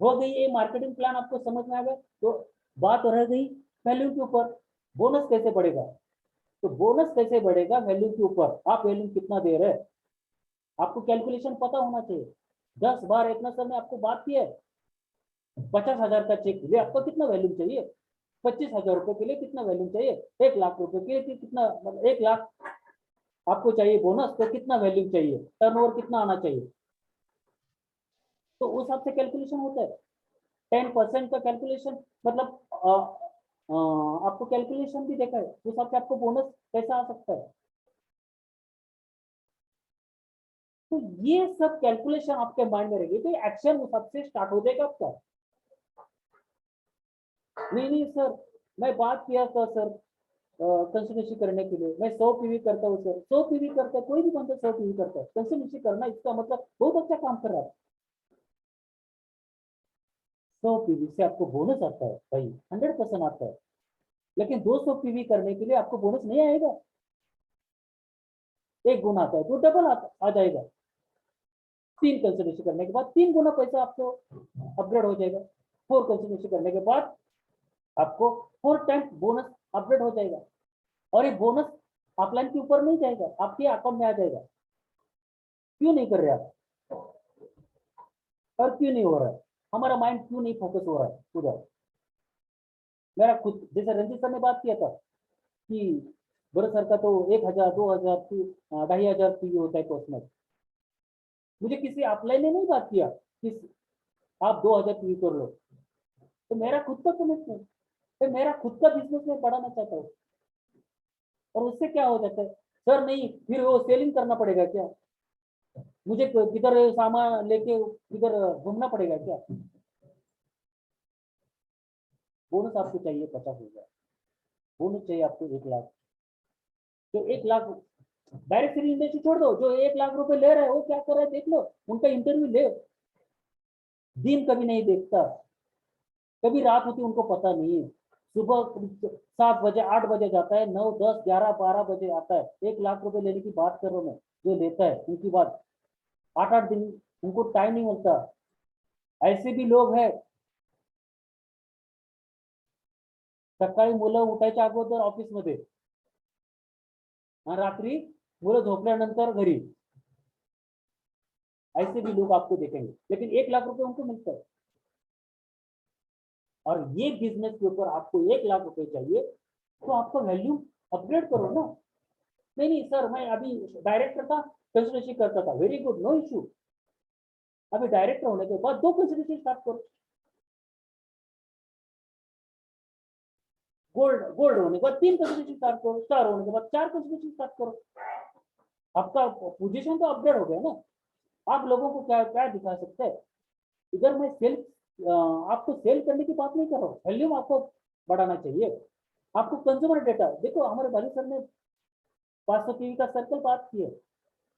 हो गई ये मार्केटिंग प्लान, आपको समझ में आ गया। तो बात रह गई वैल्यू के ऊपर, बोनस कैसे बढ़ेगा। तो बोनस कैसे बढ़ेगा वैल्यू के ऊपर, आप वैल्यू कितना दे रहे हैं आपको कैलकुलेशन पता होना चाहिए। 10 बार इतना सर ने आपको बात की है, 50,000 का चेक के लिए आपको कितना वैल्यू चाहिए, 25,000 रुपए के लिए कितना वैल्यू चाहिए, 1,00,000 रुपए के लिए कितना, मतलब 1,00,000 आपको चाहिए बोनस, तो कितना वैल्यू चाहिए, टर्नओवर कितना आना चाहिए। तो उस हिसाब से कैलकुलेशन होता है। 10% का कैलकुलेशन, मतलब आपको कैलकुलेशन भी देखा है, उस हिसाब से आपको बोनस कैसा आ सकता है। तो ये सब कैलकुलेशन आपके माइंड में रहेगी, तो एक्शन उस हिसाब से स्टार्ट हो जाएगा आपका। नहीं सर, मैं बात किया था सर कंसल्टेंसी करने के लिए, मैं 100 पीवी करता हूँ सर, 100 पीवी करता है, कोई भी बंदा 100 पीवी करता है, कंसल्टेंसी करना इसका मतलब बहुत अच्छा काम कर रहा है। 100 पीवी से आपको बोनस आता है भाई, 100% आता है। लेकिन 200 पीवी करने के लिए आपको बोनस नहीं आएगा, एक गुना आता है तो डबल आ जाएगा। 3 कंसल्टेंसी करने के बाद 3 गुना पैसा आपको अपग्रेड हो जाएगा। 4 कंसल्टेंसी करने के बाद आपको 4 टाइम बोनस अपग्रेड हो जाएगा। और ये बोनस अपलाइन के ऊपर नहीं जाएगा, आपके अकाउंट में आ जाएगा। क्यों नहीं कर रहे आप, और क्यों नहीं हो रहा है, हमारा माइंड क्यों नहीं फोकस हो रहा है उधर। मेरा खुद, जैसे रंजीत सर ने बात किया था कि भरत सर का तो 1,000 2,000 2,500 पीवी होता है पर्सनल। मुझे किसी अपलाइन ने नहीं बात किया कि आप 2,000 पीवी कर लो। तो मेरा खुद का कमिटमेंट, तो मेरा खुद का बिजनेस में बढ़ाना चाहता हूँ। और उससे क्या हो जाता है सर, नहीं फिर वो सेलिंग करना पड़ेगा क्या, मुझे किधर सामान लेके किधर घूमना पड़ेगा क्या। बोनस आपको चाहिए 50,000, बोनस चाहिए आपको 1,00,000। तो 1,00,000 डायरेक्ट फ्री इंडस्ट्री छोड़ दो, जो 1,00,000 रुपए ले रहा है वो क्या कर रहा है देख लो, उनका इंटरव्यू ले। दिन कभी नहीं देखता, कभी रात होती उनको पता नहीं है। सुबह 7 बजे 8 बजे जाता है, 9 10 11 12 बजे आता है। 1,00,000 रुपए लेने की बात कर रहा हूँ मैं, जो लेता है उनकी बात। 8 8 दिन उनको टाइम नहीं मिलता। ऐसे भी लोग हैं, सकाळी मुलं उठायच्या अगोदर ऑफिसमध्ये, आणि रात्री मुलं झोपल्यानंतर घरी। ऐसे भी लोग आपको देखेंगे, लेकिन 1,00,000 रुपए उनको मिलता है। और ये बिजनेस के ऊपर आपको 1,00,000 रुपए चाहिए, तो आपका वैल्यू अपग्रेड करो ना। नहीं सर, मैं अभी डायरेक्टर था, कंसल्टेंसी करता था, वेरी गुड, नो इश्यू। अभी डायरेक्टर होने के बाद 2 कंसल्टेंसी स्टार्ट करो। गोल्ड गोल्ड होने के बाद 3 कंसल्टेंसी स्टार्ट करो, स्टार होने के बाद 4 कंसल्टेंसी स्टार्ट करो। आपका पोजीशन तो अपग्रेड हो गया ना। आप लोगों को क्या क्या दिखा सकते हैं। इधर मैं सेल, आपको सेल करने की बात नहीं कर रहा हूँ, वैल्यूम आपको बढ़ाना चाहिए। आपको कंज्यूमर डेटा देखो, हमारे भाई सर ने 500 पीवी का सर्कल बात की है,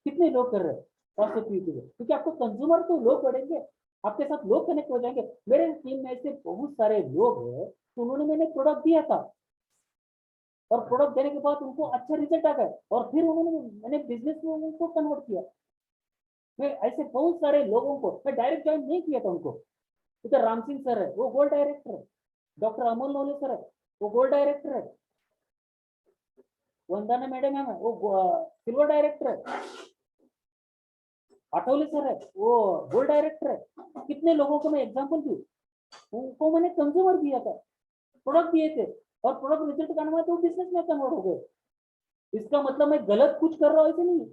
कितने लोग कर रहे हैं 500 पीवी के, क्योंकि आपको कंज्यूमर तो लोग बढ़ेंगे, आपके साथ लोग कनेक्ट हो जाएंगे। मेरे टीम में ऐसे बहुत सारे लोग हैं, तो उन्होंने मैंने प्रोडक्ट दिया था, और प्रोडक्ट देने के बाद उनको अच्छा रिजल्ट आ गया, और फिर उन्होंने मैंने बिजनेस में उनको कन्वर्ट किया। मैं ऐसे बहुत सारे लोगों को मैं डायरेक्ट ज्वाइन नहीं किया था उनको। इधर राम सिंह सर है, वो गोल्ड डायरेक्टर है। डॉक्टर अमोल नोले सर है, वो गोल्ड डायरेक्टर है। वंदना मैडम है, वो सिल्वर डायरेक्टर है। आठवले सर है, वो गोल्ड डायरेक्टर है। कितने लोगों को मैं एग्जांपल दूं, उनको मैंने कंज्यूमर दिया था, प्रोडक्ट दिए थे, और प्रोडक्ट रिजल्ट का नाम तो बिजनेस में कन्वर्ट हो गए। इसका मतलब मैं गलत कुछ कर रहा हूँ ऐसे नहीं,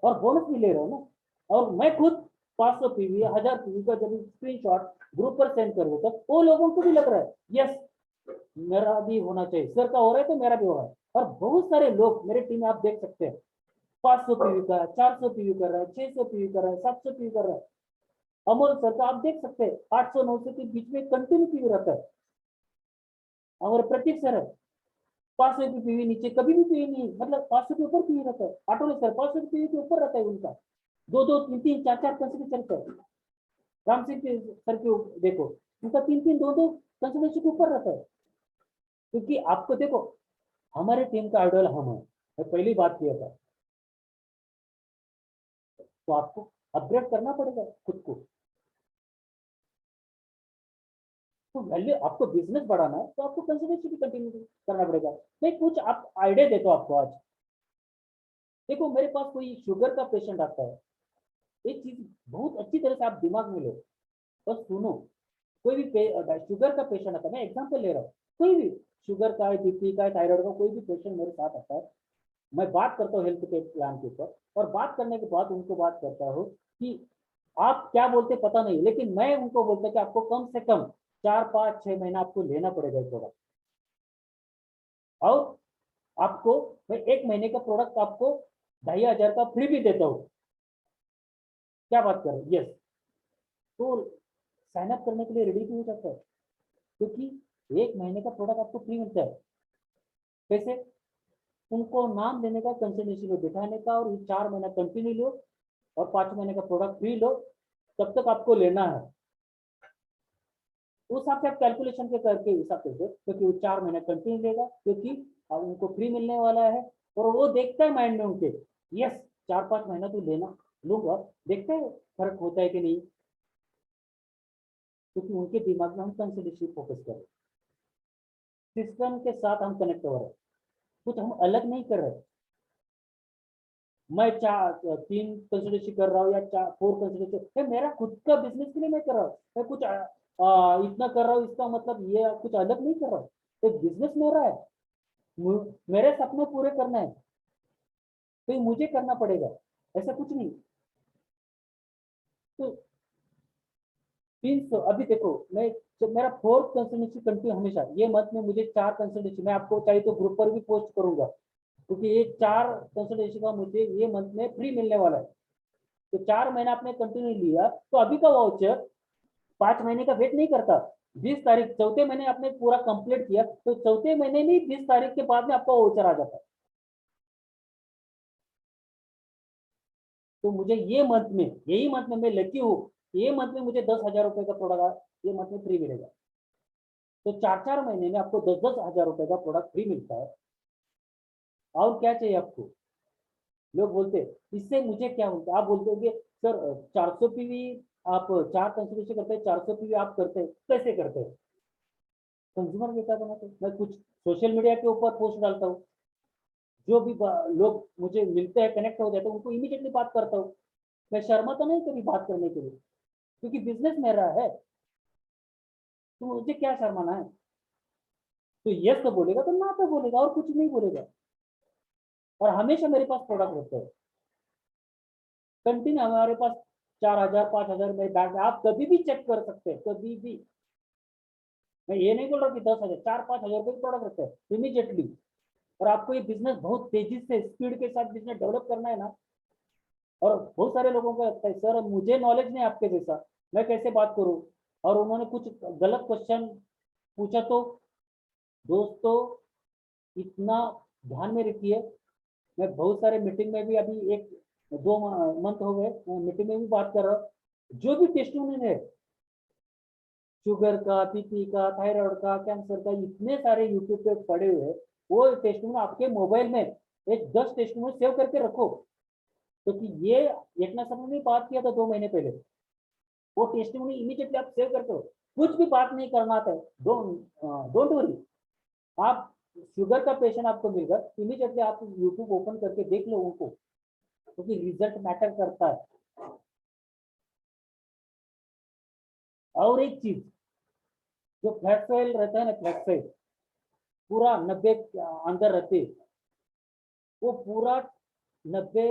और बोनस भी ले रहा हूँ ना। और मैं खुद 500 पीवी 1,000 पीवी का जब स्क्रीनशॉट ग्रुप पर सेंड कर देता, वो लोगों को भी लग रहा है यस मेरा भी होना चाहिए, सर का हो रहा है तो मेरा भी हो रहा है। और बहुत सारे लोग मेरे टीम में आप देख सकते हैं, 500 पीवी का 400 पीवी कर रहा है, 600 पीवी कर रहा है, 700 पीवी कर रहा है। अमोल सर का आप देख सकते हैं 800 900 के बीच में कंटिन्यू पीवी रहता है। और प्रतीक सर है 500 की पीवी, नीचे कभी भी पीवी नहीं, मतलब 500 के ऊपर पीवी रहता है। आटोले सर 500 पीवी के ऊपर रहता है उनका, 2 2 3 3 4 4 कंसिडर चलता है। राम सिंह सर के देखो, उनका 3 3 2 2 कंसिडर के ऊपर रहता है। क्योंकि आपको देखो, हमारे टीम का आइडल हम है, मैं पहली बात किया था। तो आपको अपग्रेड करना पड़ेगा खुद को। तो वैल्यू आपको बिजनेस बढ़ाना है तो आपको कंसल्टेंसी भी कंटिन्यू करना पड़ेगा। मैं कुछ आप आइडिया देता हूँ आपको आज। देखो मेरे पास कोई शुगर का पेशेंट आता है, एक चीज बहुत अच्छी तरह से आप दिमाग में लो और सुनो। कोई भी शुगर का पेशेंट आता है, मैं एग्जांपल ले रहा हूँ, कोई भी शुगर का है, बीपी का है, थायराइड का कोई भी पेशेंट मेरे साथ आता है, मैं बात करता हूँ हेल्थ केयर प्लान के ऊपर, और बात करने के बाद उनको बात करता हूँ कि आप क्या बोलते पता नहीं, लेकिन मैं उनको बोलता कि आपको कम से कम 4 5 6 महीना आपको लेना पड़ेगा प्रोडक्ट, और आपको मैं 1 महीने का प्रोडक्ट आपको 2500 का फ्री भी देता हूँ। क्या बात कर रहे हैं? यस। तो साइन अप करने के लिए रेडी भी हो जाता है, क्योंकि 1 महीने का प्रोडक्ट आपको फ्री मिलता है। कैसे? उनको नाम देने का, कंसल्टेंसी में बिठाने का, और 4 महीना कंटिन्यू लो और 5 महीने का प्रोडक्ट फ्री लो, तब तक आपको लेना है। उस हिसाब से आप कैलकुलेशन के करके हिसाब से दो, क्योंकि वो 4 महीना कंटिन्यू लेगा, क्योंकि अब उनको फ्री मिलने वाला है। और वो देखता है माइंड में उनके, यस 4 5 महीना तो लेना लूंगा, देखते हैं फर्क होता है कि नहीं, क्योंकि उनके दिमाग में हम कंसल्टेंसी फोकस कर रहे हैं, सिस्टम के साथ हम कनेक्ट हो रहे हैं, कुछ हम अलग नहीं कर रहे। मैं 3 कंसल्टेंसी कर रहा हूँ या 4 कंसल्टेंसी, मेरा खुद का बिजनेस के लिए मैं कर रहा हूँ, मैं कुछ इतना कर रहा हूँ, इसका मतलब ये कुछ अलग नहीं कर रहा हूँ, तो बिजनेस मेरा है, मेरे सपने पूरे करना है तो ये मुझे करना पड़ेगा, ऐसा कुछ नहीं। तो 300 अभी देखो, मैं जब मेरा 4 कंसल्टेंसी कंटिन्यू हमेशा, ये मत में मुझे 4 कंसल्टेंसी, मैं आपको चाहिए तो ग्रुप पर भी पोस्ट करूंगा, क्योंकि ये 4 कंसल्टेंसी का मुझे ये मंथ में फ्री मिलने वाला है। तो 4 महीना आपने कंटिन्यू लिया, तो अभी का वाउचर 5 महीने का वेट नहीं करता। 20 तारीख, चौथे महीने आपने पूरा कंप्लीट किया, तो चौथे महीने में 20 तारीख के बाद में आपका वाउचर आ जाता है। तो मुझे ये मंथ में, यही मंथ में मैं लकी हूँ, ये मंथ में मुझे 10,000 रुपए का प्रोडक्ट ये मंथ में फ्री मिलेगा। तो 4 4 महीने में आपको 10 10 हजार रुपए का प्रोडक्ट फ्री मिलता है। और क्या चाहिए आपको? लोग बोलते इससे मुझे क्या होता है, आप बोलते होंगे सर 400 पीवी आप 4 कंसल्टेंसी करते हैं, 400 पीवी आप करते हैं, कैसे करते हैं? कंज्यूमर डेटा बनाते हैं, मैं कुछ सोशल मीडिया के ऊपर पोस्ट डालता हूँ, जो भी लोग मुझे मिलते हैं, कनेक्ट हो जाते हैं, उनको इमीडिएटली बात करता हूँ। मैं शर्माता नहीं कभी बात करने के लिए, क्योंकि बिजनेस मेरा है, तो मुझे क्या शर्माना है। तो यस तो बोलेगा तो ना तो बोलेगा, और कुछ नहीं बोलेगा। और हमेशा मेरे पास प्रोडक्ट होते हैं कंटिन्यू, हमारे पास 4,000 5,000 में बैग में आप कभी भी चेक कर सकते हैं, कभी भी। मैं ये नहीं बोल रहा कि 10,000 4 5 हजार रुपये प्रोडक्ट रखते हैं इमीडिएटली। और आपको ये बिजनेस बहुत तेजी से स्पीड के साथ बिजनेस डेवलप करना है ना, और बहुत सारे लोगों को लगता है सर मुझे नॉलेज नहीं आपके जैसा, मैं कैसे बात करूं, और उन्होंने कुछ गलत क्वेश्चन पूछा, तो दोस्तों इतना ध्यान में रखिए। मैं बहुत सारे मीटिंग में भी, अभी 1 2 मंथ हो गए मीटिंग में भी बात कर रहा हूँ, जो भी टेस्टिमोनियल है, शुगर का, बीपी का, थायराइड का, कैंसर का, इतने सारे यूट्यूब पे पड़े हुए हैं, वो टेस्टिमोनियल आपके मोबाइल में एक 10 टेस्टिमोनियल सेव करके रखो, क्योंकि ये एक ना समय में बात किया था 2 महीने पहले, वो टेस्टिमोनियल इमीडिएटली आप सेव करके रखो। कुछ भी बात नहीं करना आता है, डोंट वरी, आप शुगर का पेशेंट आपको मिल गया, इमीडिएटली आप यूट्यूब ओपन करके देख लो उनको, क्योंकि रिजल्ट मैटर करता है। और एक चीज, जो फ्लैट सॉइल रहता है ना, फ्लैट सॉइल पूरा 90 अंदर रहते, वो पूरा 90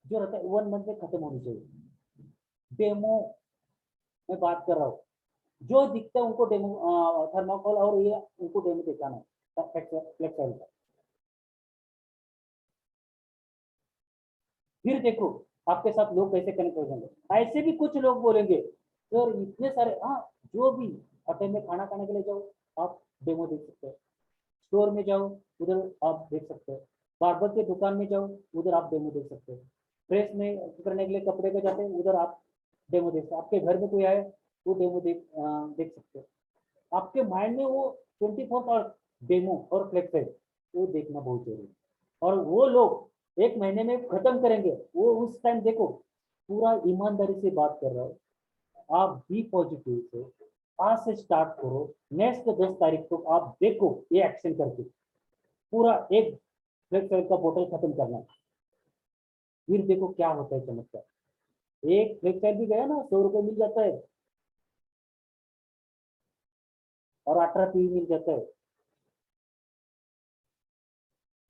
जो रहता है 1 मंथ में खत्म होनी चाहिए। डेमो में बात कर रहा हूँ, जो दिखता है उनको डेमो, थर्माकोल और ये उनको डेमो दिखाना है फ्लैट सॉइल का। फिर देखो आपके साथ लोग कैसे कनेक्ट हो जाएंगे। ऐसे भी कुछ लोग बोलेंगे सर इतने सारे, हाँ जो भी होटल में खाना खाने के लिए जाओ, आप डेमो देख सकते हो, स्टोर में जाओ उधर आप देख सकते हो, बार्बर के दुकान में जाओ उधर आप डेमो देख सकते हो, प्रेस में करने के लिए कपड़े पे जाते हैं उधर आप डेमो देख सकते हो, आपके घर में कोई आए वो डेमो देख सकते हो। आपके माइंड में वो 24 आवर डेमो और फ्लेक्स वो देखना बहुत जरूरी है। और वो लोग 1 महीने में खत्म करेंगे, वो उस टाइम देखो पूरा ईमानदारी से बात कर रहा हूँ, आप बी पॉजिटिव से आज से स्टार्ट करो। नेक्स्ट 10 तारीख को आप देखो ये एक्शन करके पूरा एक फ्लेक्स ऑयल का बोतल खत्म करना, फिर देखो क्या होता है चमत्कार। एक फ्लेक्स ऑयल भी गया ना, 100 रुपये मिल जाता है और 18 पी मिल जाता है,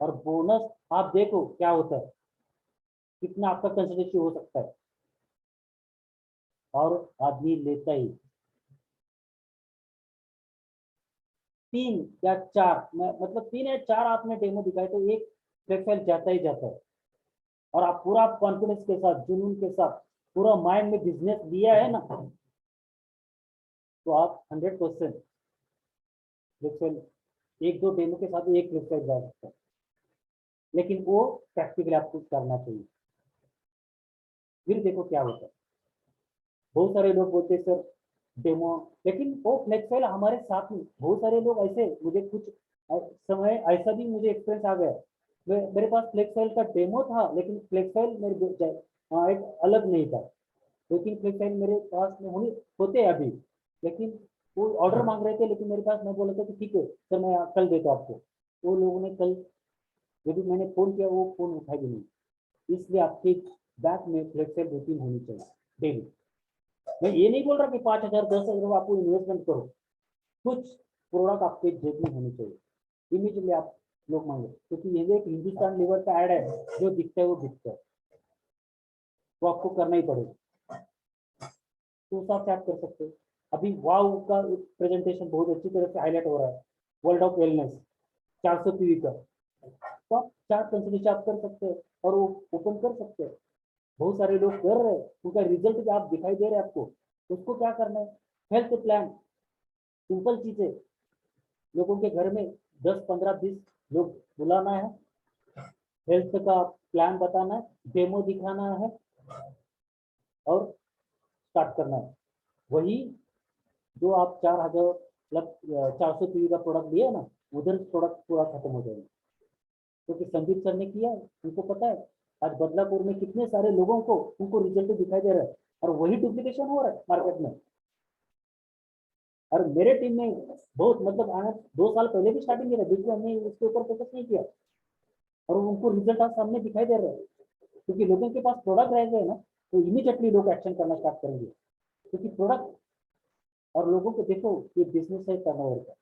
और बोनस आप देखो क्या होता है, कितना आपका कंसिडरेशन हो सकता है, और आदमी लेता ही 3 या 4, मतलब 3 या 4 आपने डेमो दिखाए तो एक फ्लेक्स जाता ही जाता है। और आप पूरा कॉन्फिडेंस के साथ, जुनून के साथ पूरा माइंड में बिजनेस लिया है ना, तो आप 100% फ्लेक्स एक दो डेमो के साथ एक फ्लेक्स जा सकते हैं, लेकिन वो प्रैक्टिकली आपको करना चाहिए। फिर देखो क्या होता है। बहुत सारे लोग बोलते हैं सर डेमो, लेकिन वो फ्लेक्स हमारे साथ में बहुत सारे लोग ऐसे, मुझे कुछ समय ऐसा भी मुझे एक्सपीरियंस आ गया, मेरे पास फ्लेक्स का डेमो था, लेकिन फ्लेक्स मेरे एक अलग नहीं था, लेकिन फ्लेक्स मेरे पास में होते अभी, लेकिन वो ऑर्डर मांग रहे थे, लेकिन मेरे पास मैं बोला था कि ठीक है सर मैं कल देता हूँ आपको। वो लोगों ने कल जब मैंने फोन किया वो फोन उठाई भी नहीं। इसलिए आपके बैक में फ्लेक्सिबल रूटीन होनी चाहिए डेली। मैं ये नहीं बोल रहा कि 5,000 10,000 आपको इन्वेस्टमेंट करो, कुछ प्रोडक्ट आपके जेब में होनी चाहिए इमीडिएटली आप लोग मांगे, क्योंकि ये एक हिंदुस्तान लीवर का ऐड है, जो दिखता है वो दिखता है, वो आपको करना ही पड़ेगा। तो हिसाब से आप कर सकते हो। अभी वाव का प्रेजेंटेशन बहुत अच्छी तरह से हाईलाइट हो रहा है, वर्ल्ड ऑफ वेलनेस 400 पीवी का, तो आप 4 कंसल्टेशन आप कर सकते हैं और वो ओपन कर सकते हैं। बहुत सारे लोग कर रहे हैं, उनका रिजल्ट भी आप दिखाई दे रहे हैं आपको। उसको क्या करना है, हेल्थ प्लान, सिंपल चीजें, लोगों के घर में 10 15 20 लोग बुलाना है, हेल्थ का प्लान बताना है, डेमो दिखाना है और स्टार्ट करना है। वही जो आप 4,000 मतलब 400 पीवी का प्रोडक्ट लिया ना, उधर प्रोडक्ट पूरा खत्म हो जाएगा। क्योंकि संदीप सर ने किया है, उनको पता है आज बदलापुर में कितने सारे लोगों को उनको रिजल्ट दिखाई दे रहा है, और वही डुप्लीकेशन हो रहा है मार्केट में। और मेरे टीम में बहुत मतलब आना 2 साल पहले भी स्टार्टिंग किया था, बिल्कुल हमने उसके ऊपर फोकस नहीं किया, और उनको रिजल्ट आज सामने दिखाई दे रहा है। क्योंकि लोगों के पास प्रोडक्ट रह गए ना, तो इमीडिएटली लोग एक्शन करना स्टार्ट करेंगे, क्योंकि प्रोडक्ट और लोगों को देखो ये बिजनेस है टर्नओवर का।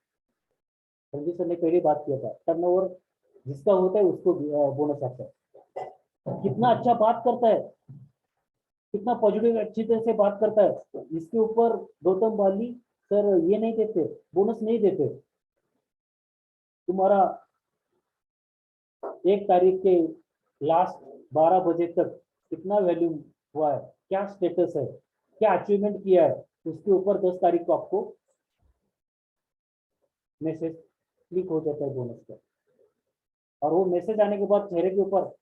संजय सर ने पहले बात किया था, टर्नओवर जिसका होता है उसको बोनस आता है। कितना अच्छा बात करता है, कितना पॉजिटिव अच्छी तरह से बात करता है, इसके ऊपर गौतम बाली सर ये नहीं देते, बोनस नहीं देते। तुम्हारा 1 तारीख के लास्ट 12 बजे तक कितना वैल्यू हुआ है, क्या स्टेटस है, क्या अचीवमेंट किया है, उसके ऊपर 10 तारीख को आपको मैसेज क्लिक हो जाता है बोनस का। और वो मैसेज आने के बाद चेहरे के ऊपर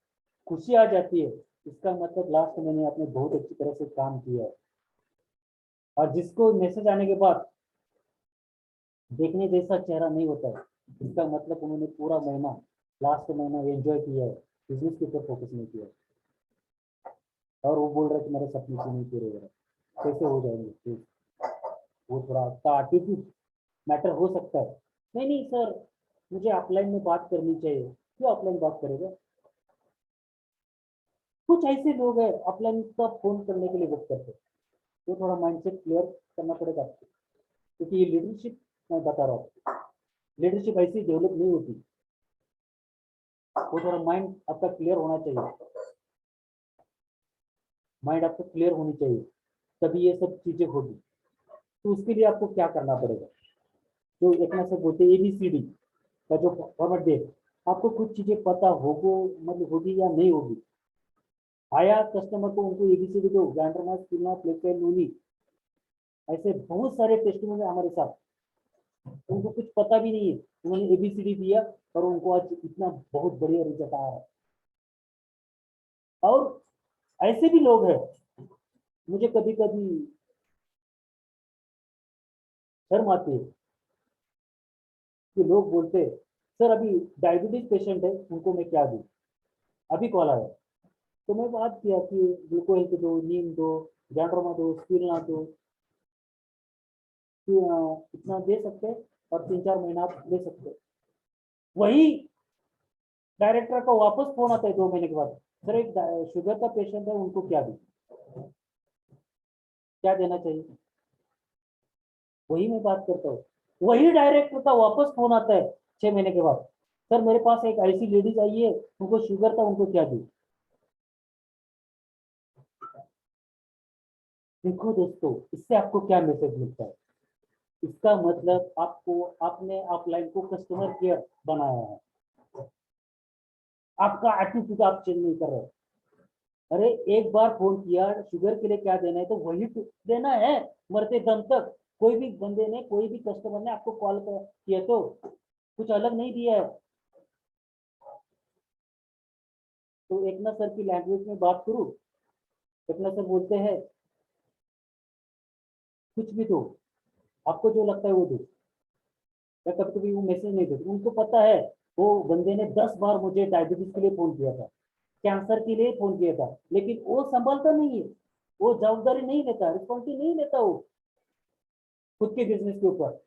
खुशी आ जाती है, इसका मतलब लास्ट महीने आपने बहुत अच्छी तरह से काम किया है। और जिसको मैसेज आने के बाद देखने जैसा चेहरा नहीं होता है, इसका मतलब उन्होंने पूरा महीना लास्ट महीना एंजॉय किया है, बिजनेस के ऊपर फोकस नहीं किया, और वो बोल रहा है कि मेरे सपने क्यों नहीं पूरे हो रहे, कैसे हो जाएंगे। तो वो थोड़ा आपका एटीट्यूड मैटर हो सकता है। नहीं नहीं सर मुझे ऑफलाइन में बात करनी चाहिए, क्यों ऑफलाइन बात करेगा। कुछ ऐसे लोग हैं ऑफलाइन का फोन करने के लिए बुक करते हैं, तो थोड़ा माइंडसेट क्लियर करना पड़ेगा आपको, क्योंकि ये लीडरशिप मैं बता रहा हूँ, लीडरशिप ऐसी डेवलप नहीं होती, वो थोड़ा माइंड आपका क्लियर होना चाहिए, माइंड आपको क्लियर होनी चाहिए, तभी ये सब चीजें होगी। तो उसके लिए आपको क्या करना पड़ेगा, जो एक ना से बोलते ABCD का जो फॉर्मेट दे, आपको कुछ चीजें पता होगो मतलब होगी या नहीं होगी। आया कस्टमर को उनको ABCD दो, गैंड्रोमास किल्ना प्लेटलेट लूनी, ऐसे बहुत सारे टेस्टिंग में हमारे साथ, उनको कुछ पता भी नहीं है, उन्होंने ABCD दिया और उनको आज इतना बहुत बढ़िया रिजल्ट आ रहा है। और ऐसे भी लोग हैं, मुझे कभी कभी शर्म आती है कि लोग बोलते हैं सर अभी डायबिटीज पेशेंट है उनको मैं क्या दूं, अभी कॉल आया तो मैं बात किया कि ग्लूकोहेल्थ दो, नीम दो, जैंड्रोमा दो, स्पिरुलिना दो, कि इतना दे सकते और 3-4 महीना आप ले सकते। वही डायरेक्टर का वापस फोन आता है 2 महीने के बाद, सर एक शुगर का पेशेंट है, उनको क्या दी, क्या देना चाहिए। वही मैं बात करता हूँ, वही डायरेक्टर का वापस फोन आता है 6 महीने के बाद, सर मेरे पास एक ऐसी लेडीज आई है, उनको शुगर था, उनको क्या दी। देखो दोस्तों, इससे आपको क्या मैसेज मिलता है, इसका मतलब आपको, आपने अपलाइन को कस्टमर केयर बनाया है, आपका एटीट्यूड आप चेंज नहीं कर रहे। अरे एक बार फोन किया, शुगर के लिए क्या देना है तो वही तो देना है, मरते दम तक। कोई भी बंदे ने, कोई भी कस्टमर ने आपको कॉल किया तो कुछ अलग नहीं दिया है। तो एकनाथ सर की लैंग्वेज में बात करूं, एकनाथ सर बोलते हैं कुछ भी दो, आपको जो लगता है वो दो, या कभी कभी वो मैसेज नहीं देते। उनको पता है, वो बंदे ने 10 बार मुझे डायबिटीज के लिए फोन किया था, कैंसर के लिए फोन किया था, लेकिन वो संभालता नहीं है, वो जवाबदारी नहीं लेता, रिस्पॉन्सिबिलिटी नहीं लेता वो खुद के बिजनेस के ऊपर।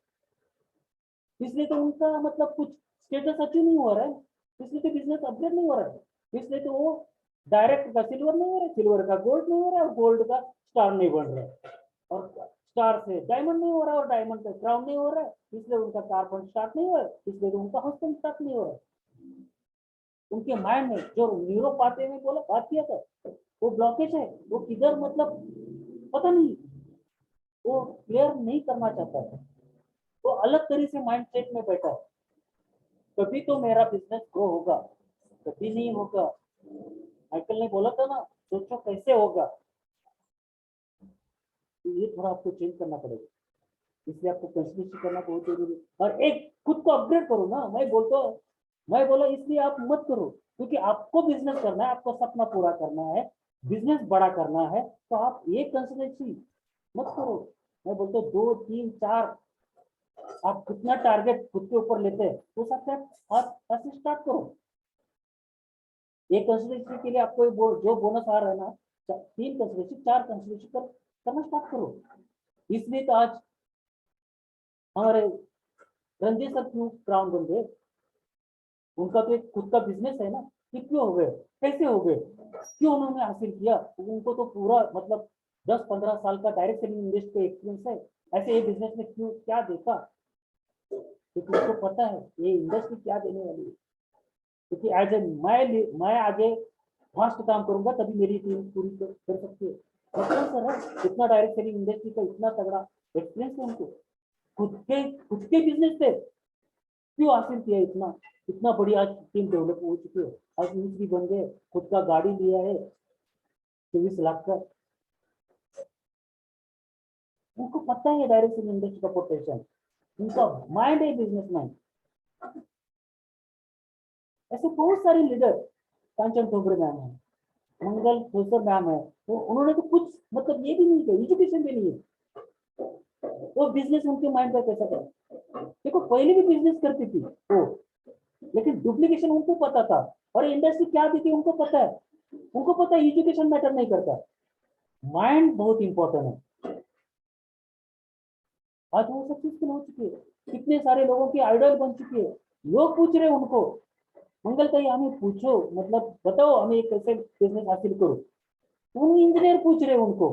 इसलिए तो उनका मतलब कुछ स्टेटस अचीव नहीं हो रहा है, इसलिए तो बिजनेस अपग्रेड नहीं हो रहा है, इसलिए तो वो डायरेक्ट का सिल्वर नहीं हो रहा है, सिल्वर का गोल्ड नहीं हो रहा है, और गोल्ड का स्टार नहीं बन रहा है, और स्टार से डायमंड नहीं हो रहा है, और डायमंड का क्राउन नहीं हो रहा है, इसलिए उनका कार फंड स्टार्ट नहीं हो रहा है, इसलिए तो उनका हाउस फंड स्टार्ट नहीं हो रहा है। उनके माइंड में जो न्यूरोपैथी में बोला बात किया था, वो ब्लॉकेज है, वो किधर मतलब पता नहीं, वो क्लियर नहीं करना चाहता है, वो अलग तरह से माइंड सेट में बैठा है। तभी तो मेरा बिजनेस ग्रो होगा, कभी नहीं होगा। माइकल ने बोला था ना, सोचो कैसे होगा, तो ये थोड़ा आपको चेंज करना पड़ेगा, इसलिए आपको कंसिस्टेंसी करना बहुत जरूरी है। और एक खुद को अपग्रेड करो ना, मैं बोला इसलिए आप मत करो, क्योंकि आपको बिजनेस करना है, आपको सपना पूरा करना है, बिजनेस बड़ा करना है, तो आप ये कंसिस्टेंसी मत करो। मैं बोलता हूँ 2, 3, 4 आप कितना टारगेट खुद के ऊपर लेते हैं वो सब आप ऐसे स्टार्ट करो। एक कंसिस्टेंसी के लिए आपको जो बोनस आ रहा है ना, 3 कंसिस्टेंसी 4 कंसिस्टेंसी करना स्टार्ट करो। इसलिए तो आज हमारे रंजीत सर क्यों क्राउन बन गए, उनका तो एक खुद का बिजनेस है ना, कि क्यों हो गए, कैसे हो गए, क्यों उन्होंने हासिल किया। उनको तो पूरा मतलब 10-15 साल का डायरेक्ट सेलिंग इंडस्ट्री का एक्सपीरियंस है, ऐसे ये बिजनेस में क्यों क्या देखा, क्योंकि उनको पता है ये इंडस्ट्री क्या देने वाली है। क्योंकि एज ए मैं आगे फास्ट काम करूंगा तभी मेरी टीम पूरी कर सकती है। सर है इतना डायरेक्ट सेलिंग इंडस्ट्री का इतना तगड़ा एक्सपीरियंस है उनको, खुद के बिजनेस से क्यों हासिल किया इतना, इतना बड़ी आज टीम डेवलप हो चुकी है, आज मिनिस्ट्री बन गए, खुद का गाड़ी लिया है 24 लाख का। उनको पता है डायरेक्ट सेलिंग इंडस्ट्री का पोटेंशियल, उनका माइंड है बिजनेस माइंड। ऐसे बहुत सारे लीडर, कांचन ठोकरे मैम है, मंगल ठोसर मैम है, तो उन्होंने तो कुछ मतलब ये भी नहीं किया, एजुकेशन भी नहीं है, वो बिजनेस उनके माइंड पर कैसा करें। देखो पहले भी बिजनेस करती थी वो, लेकिन डुप्लीकेशन उनको पता था, और इंडस्ट्री क्या थी थी उनको पता है, उनको पता है एजुकेशन मैटर नहीं करता, माइंड बहुत इंपॉर्टेंट है। आज वो सक्सेसफुल हो चुकी है, कितने सारे लोगों की आइडल बन चुकी है। लोग पूछ रहे उनको, मंगल कहीं हमें पूछो, मतलब बताओ हमें एक कैसे बिजनेस हासिल करो, उन इंजीनियर पूछ रहे उनको।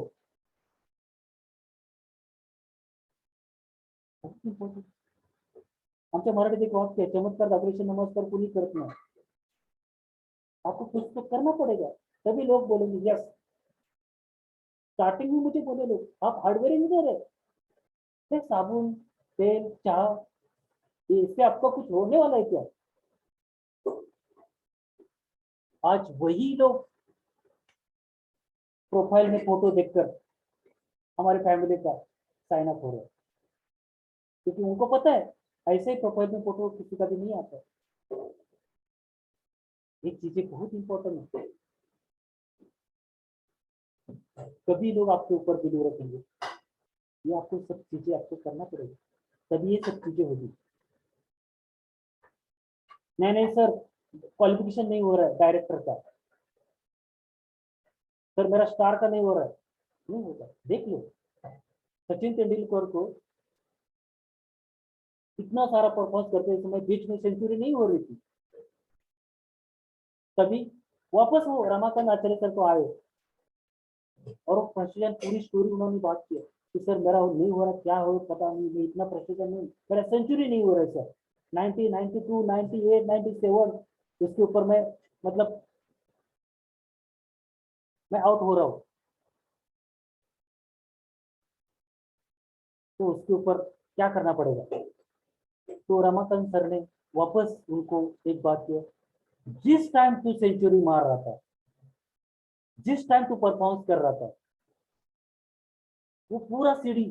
आमच्या मराठीत एक वाक्य आहे, चमत्कार दाखवल्याशिवाय नमस्कार कोणी करत नाही। आपको कुछ तो करना पड़ेगा, तभी लोग बोलेंगे यस। स्टार्टिंग में मुझे बोले लोग आप हार्डवेयर इंजीनियर है, साबुन तेल चाय, इससे आपका कुछ होने वाला है क्या। आज वही लोग प्रोफाइल में फोटो देखकर हमारे फैमिली का साइन अप हो रहा है, क्योंकि उनको पता है ऐसे ही प्रोफाइल में फोटो किसी का भी नहीं आता। ये चीजें बहुत इंपॉर्टेंट है, कभी लोग आपके ऊपर बिलीव रखेंगे, ये आपको सब चीजें आपको करना पड़ेगा, तभी ये सब चीजें होगी। नहीं नहीं सर क्वालिफिकेशन नहीं हो रहा है डायरेक्टर का, सर मेरा स्टार का नहीं हो रहा है, नहीं होता। देख लो सचिन तेंदुलकर को इतना सारा परफॉर्मेंस करते समय बीच में सेंचुरी नहीं हो रही थी, तभी वापस वो रमाकांत आचार्य सर को आए और वो फ्रस्ट्रेशन पूरी स्टोरी उन्होंने बात किया कि सर मेरा नहीं हो रहा, क्या हो पता नहीं, मैं इतना फ्रस्ट्रेशन नहीं, मेरा सेंचुरी नहीं हो रहा है सर, 90, 92, 98, 97 उसके ऊपर मैं मतलब मैं आउट हो रहा हूँ। तो उसके ऊपर क्या करना पड़ेगा? तो रमाकांत सर ने वापस उनको एक बात किया, जिस टाइम तू सेंचुरी मार रहा था, जिस टाइम तू परफॉर्मेंस कर रहा था, वो पूरा सीढ़ी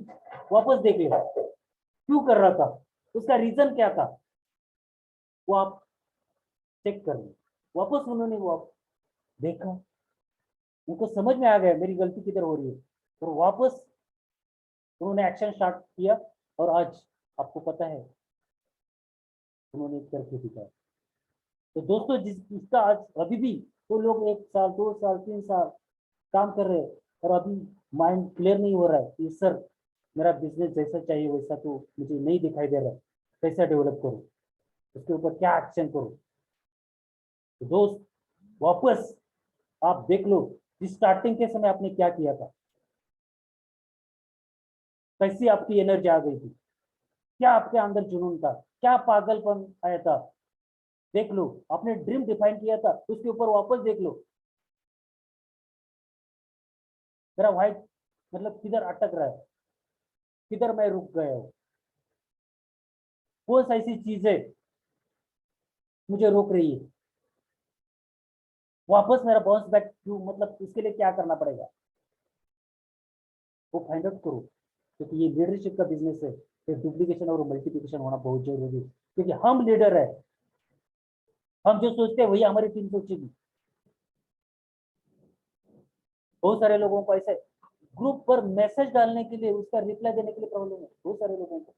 वापस देख ले, क्यों कर रहा था, उसका रीजन क्या था, वो आप चेक कर लो। वापस उन्होंने वो देखा, उनको समझ में आ गया मेरी गलती किधर हो रही है, और वापस उन्होंने एक्शन स्टार्ट किया, और आज आपको पता है उन्होंने करके दिखाया। तो दोस्तों जिसका आज अभी भी तो लोग 1 साल 2 साल 3 साल काम कर रहे हैं और अभी माइंड क्लियर नहीं हो रहा है कि सर मेरा बिजनेस जैसा चाहिए वैसा तो मुझे नहीं दिखाई दे रहा है, कैसा डेवलप करूं, उसके ऊपर क्या एक्शन करूं। तो दोस्त वापस आप देख लो कि स्टार्टिंग के समय आपने क्या किया था, कैसी आपकी एनर्जी आ गई थी, क्या आपके अंदर जुनून था, क्या पागलपन आया था। देख लो आपने ड्रीम डिफाइन किया था, उसके ऊपर वापस देख लो मेरा वाइट मतलब किधर अटक रहा है, किधर मैं रुक गया हूँ, कौन सी ऐसी चीजें मुझे रोक रही है, वापस मेरा बाउंस बैक क्यों, मतलब इसके लिए क्या करना पड़ेगा वो फाइंड आउट करो। क्योंकि ये लीडरशिप का बिजनेस है, तो डुप्लीकेशन और मल्टीप्लिकेशन होना बहुत जरूरी है, क्योंकि हम लीडर है, हम जो सोचते हैं वही हमारी टीम सोचेगी। बहुत सारे लोगों को ऐसे ग्रुप पर मैसेज डालने के लिए, उसका रिप्लाई देने के लिए प्रॉब्लम है बहुत सारे लोगों को,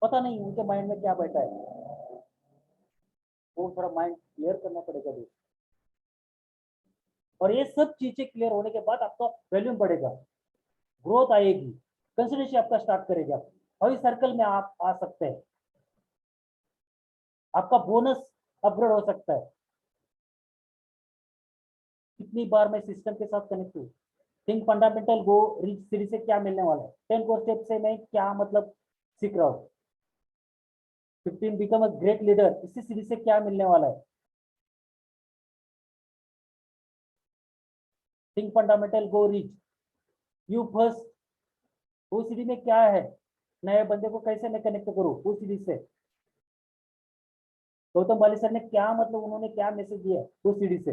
पता नहीं उनके माइंड में क्या बैठा है, वो थोड़ा माइंड क्लियर करना पड़ेगा दोस्त। और ये सब चीजें क्लियर होने के बाद आपका वैल्यूम बढ़ेगा, ग्रोथ आएगी, कंसिडरेशन आपका स्टार्ट करेगा, और इस सर्कल में आप आ सकते हैं, आपका बोनस अपग्रेड हो सकता है। कितनी बार मैं सिस्टम के साथ कनेक्ट हूँ, थिंक फंडामेंटल गो रिच सीरीज से क्या मिलने वाला है, 10 कोर स्टेप से मैं क्या मतलब सीख रहा हूँ, 15 बिकम अ ग्रेट लीडर इसी सीरीज से क्या मिलने वाला है, think fundamental go rich you first वो सीरीज में क्या है, नए बंदे को कैसे मैं कनेक्ट करूँ वो सीरीज से, गौतम बाली सर ने क्या मतलब उन्होंने क्या मैसेज दिया वो सीरीज से,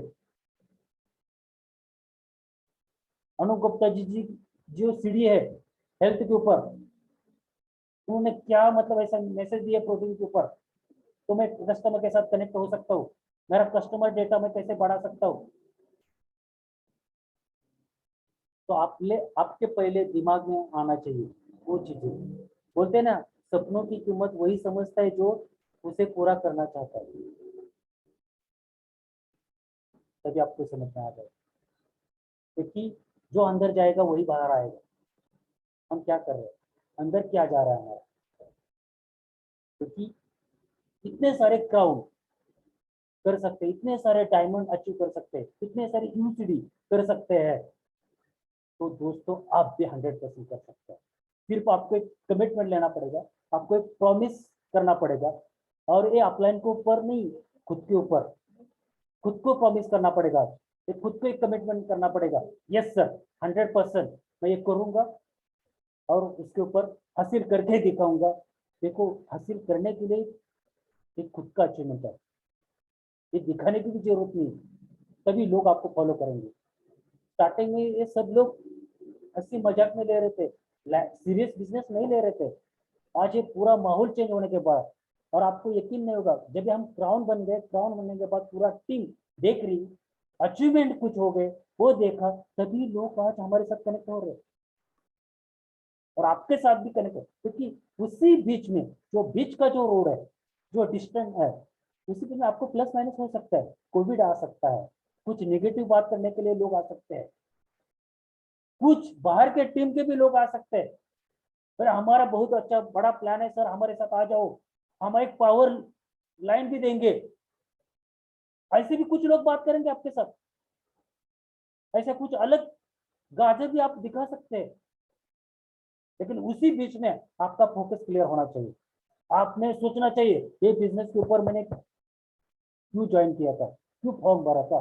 अनूप गुप्ता जी जो सीढ़ी है हेल्थ के ऊपर, उन्होंने क्या मतलब ऐसा मैसेज दिया प्रोटीन के ऊपर, तो मैं कस्टमर के साथ कनेक्ट हो सकता हूँ, मेरा कस्टमर डेटा मैं कैसे बढ़ा सकता हूँ। तो आपके पहले दिमाग में आना चाहिए वो चीजें, बोलते हैं ना सपनों की कीमत वही समझता है जो उसे पूरा करना चाहता है, तभी आपको समझ में आ जाए, क्योंकि जो अंदर जाएगा वही बाहर आएगा। हम क्या कर रहे हैं, अंदर क्या जा रहा है हमारा, क्योंकि इतने सारे क्राउड कर सकते हैं, इतने सारे डायमंड अचीव कर सकते हैं, इतने सारे यूसीडी कर सकते हैं, तो दोस्तों आप भी 100% कर सकते हैं। सिर्फ आपको एक कमिटमेंट लेना पड़ेगा, आपको एक प्रॉमिस करना पड़ेगा, और ये अपलाइन के ऊपर नहीं, खुद के ऊपर, खुद को प्रॉमिस करना पड़ेगा, ये खुद को एक कमिटमेंट करना पड़ेगा, यस सर 100% मैं ये करूंगा और उसके ऊपर हासिल करके दिखाऊंगा। देखो हासिल करने के लिए एक खुद का अचीवमेंट है, ये दिखाने की भी जरूरत नहीं, तभी लोग आपको फॉलो करेंगे। स्टार्टिंग में ये सब लोग हंसी मजाक में ले रहे थे, सीरियस बिजनेस नहीं ले रहे थे। आज ये पूरा माहौल चेंज होने के बाद, और आपको यकीन नहीं होगा जब हम क्राउन बन गए, क्राउन बनने के बाद पूरा टीम देख रही, अचीवमेंट कुछ हो गए, वो देखा, तभी लोग आज हमारे साथ कनेक्ट हो रहे हैं और आपके साथ भी कनेक्ट हो, क्योंकि उसी बीच में जो बीच का जो रोड है, जो डिस्टेंस है, उसी में आपको प्लस माइनस हो सकता है, कोविड आ सकता है, कुछ नेगेटिव बात करने के लिए लोग आ सकते हैं, कुछ बाहर के टीम के भी लोग आ सकते हैं, सर हमारा बहुत अच्छा बड़ा प्लान है, सर हमारे साथ आ जाओ, हम एक पावर लाइन भी देंगे। ऐसे भी कुछ लोग बात करेंगे आपके साथ, ऐसा कुछ अलग गाजर भी आप दिखा सकते हैं। लेकिन उसी बीच में आपका फोकस क्लियर होना चाहिए। आपने सोचना चाहिए ये बिजनेस के ऊपर मैंने क्यों ज्वाइन किया था, क्यों फॉर्म भरा था,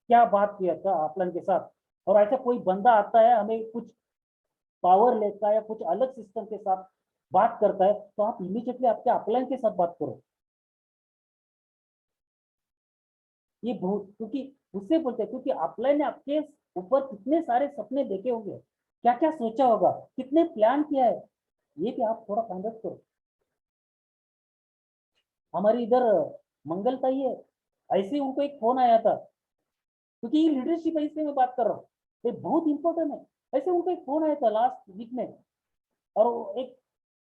क्या बात किया था अपलाइन के साथ। और ऐसा कोई बंदा आता है हमें कुछ पावर लेता है या कुछ अलग सिस्टम के साथ बात करता है, तो आप इमीडिएटली आपके अपलाइन के साथ बात करो। ये बहुत, क्योंकि उससे बोलते हैं, क्योंकि अपलाइन ने आपके ऊपर कितने सारे सपने देखे होंगे, क्या क्या सोचा होगा, कितने प्लान किया है, ये भी आप थोड़ा फाइंड आउट करो। हमारी इधर मंगलताई है, ऐसे ही उनको एक फोन आया था, क्योंकि ये लीडरशिप है इसलिए मैं बात कर रहा हूँ, ये बहुत इंपॉर्टेंट है। ऐसे उनको एक फोन आया था लास्ट वीक में, और एक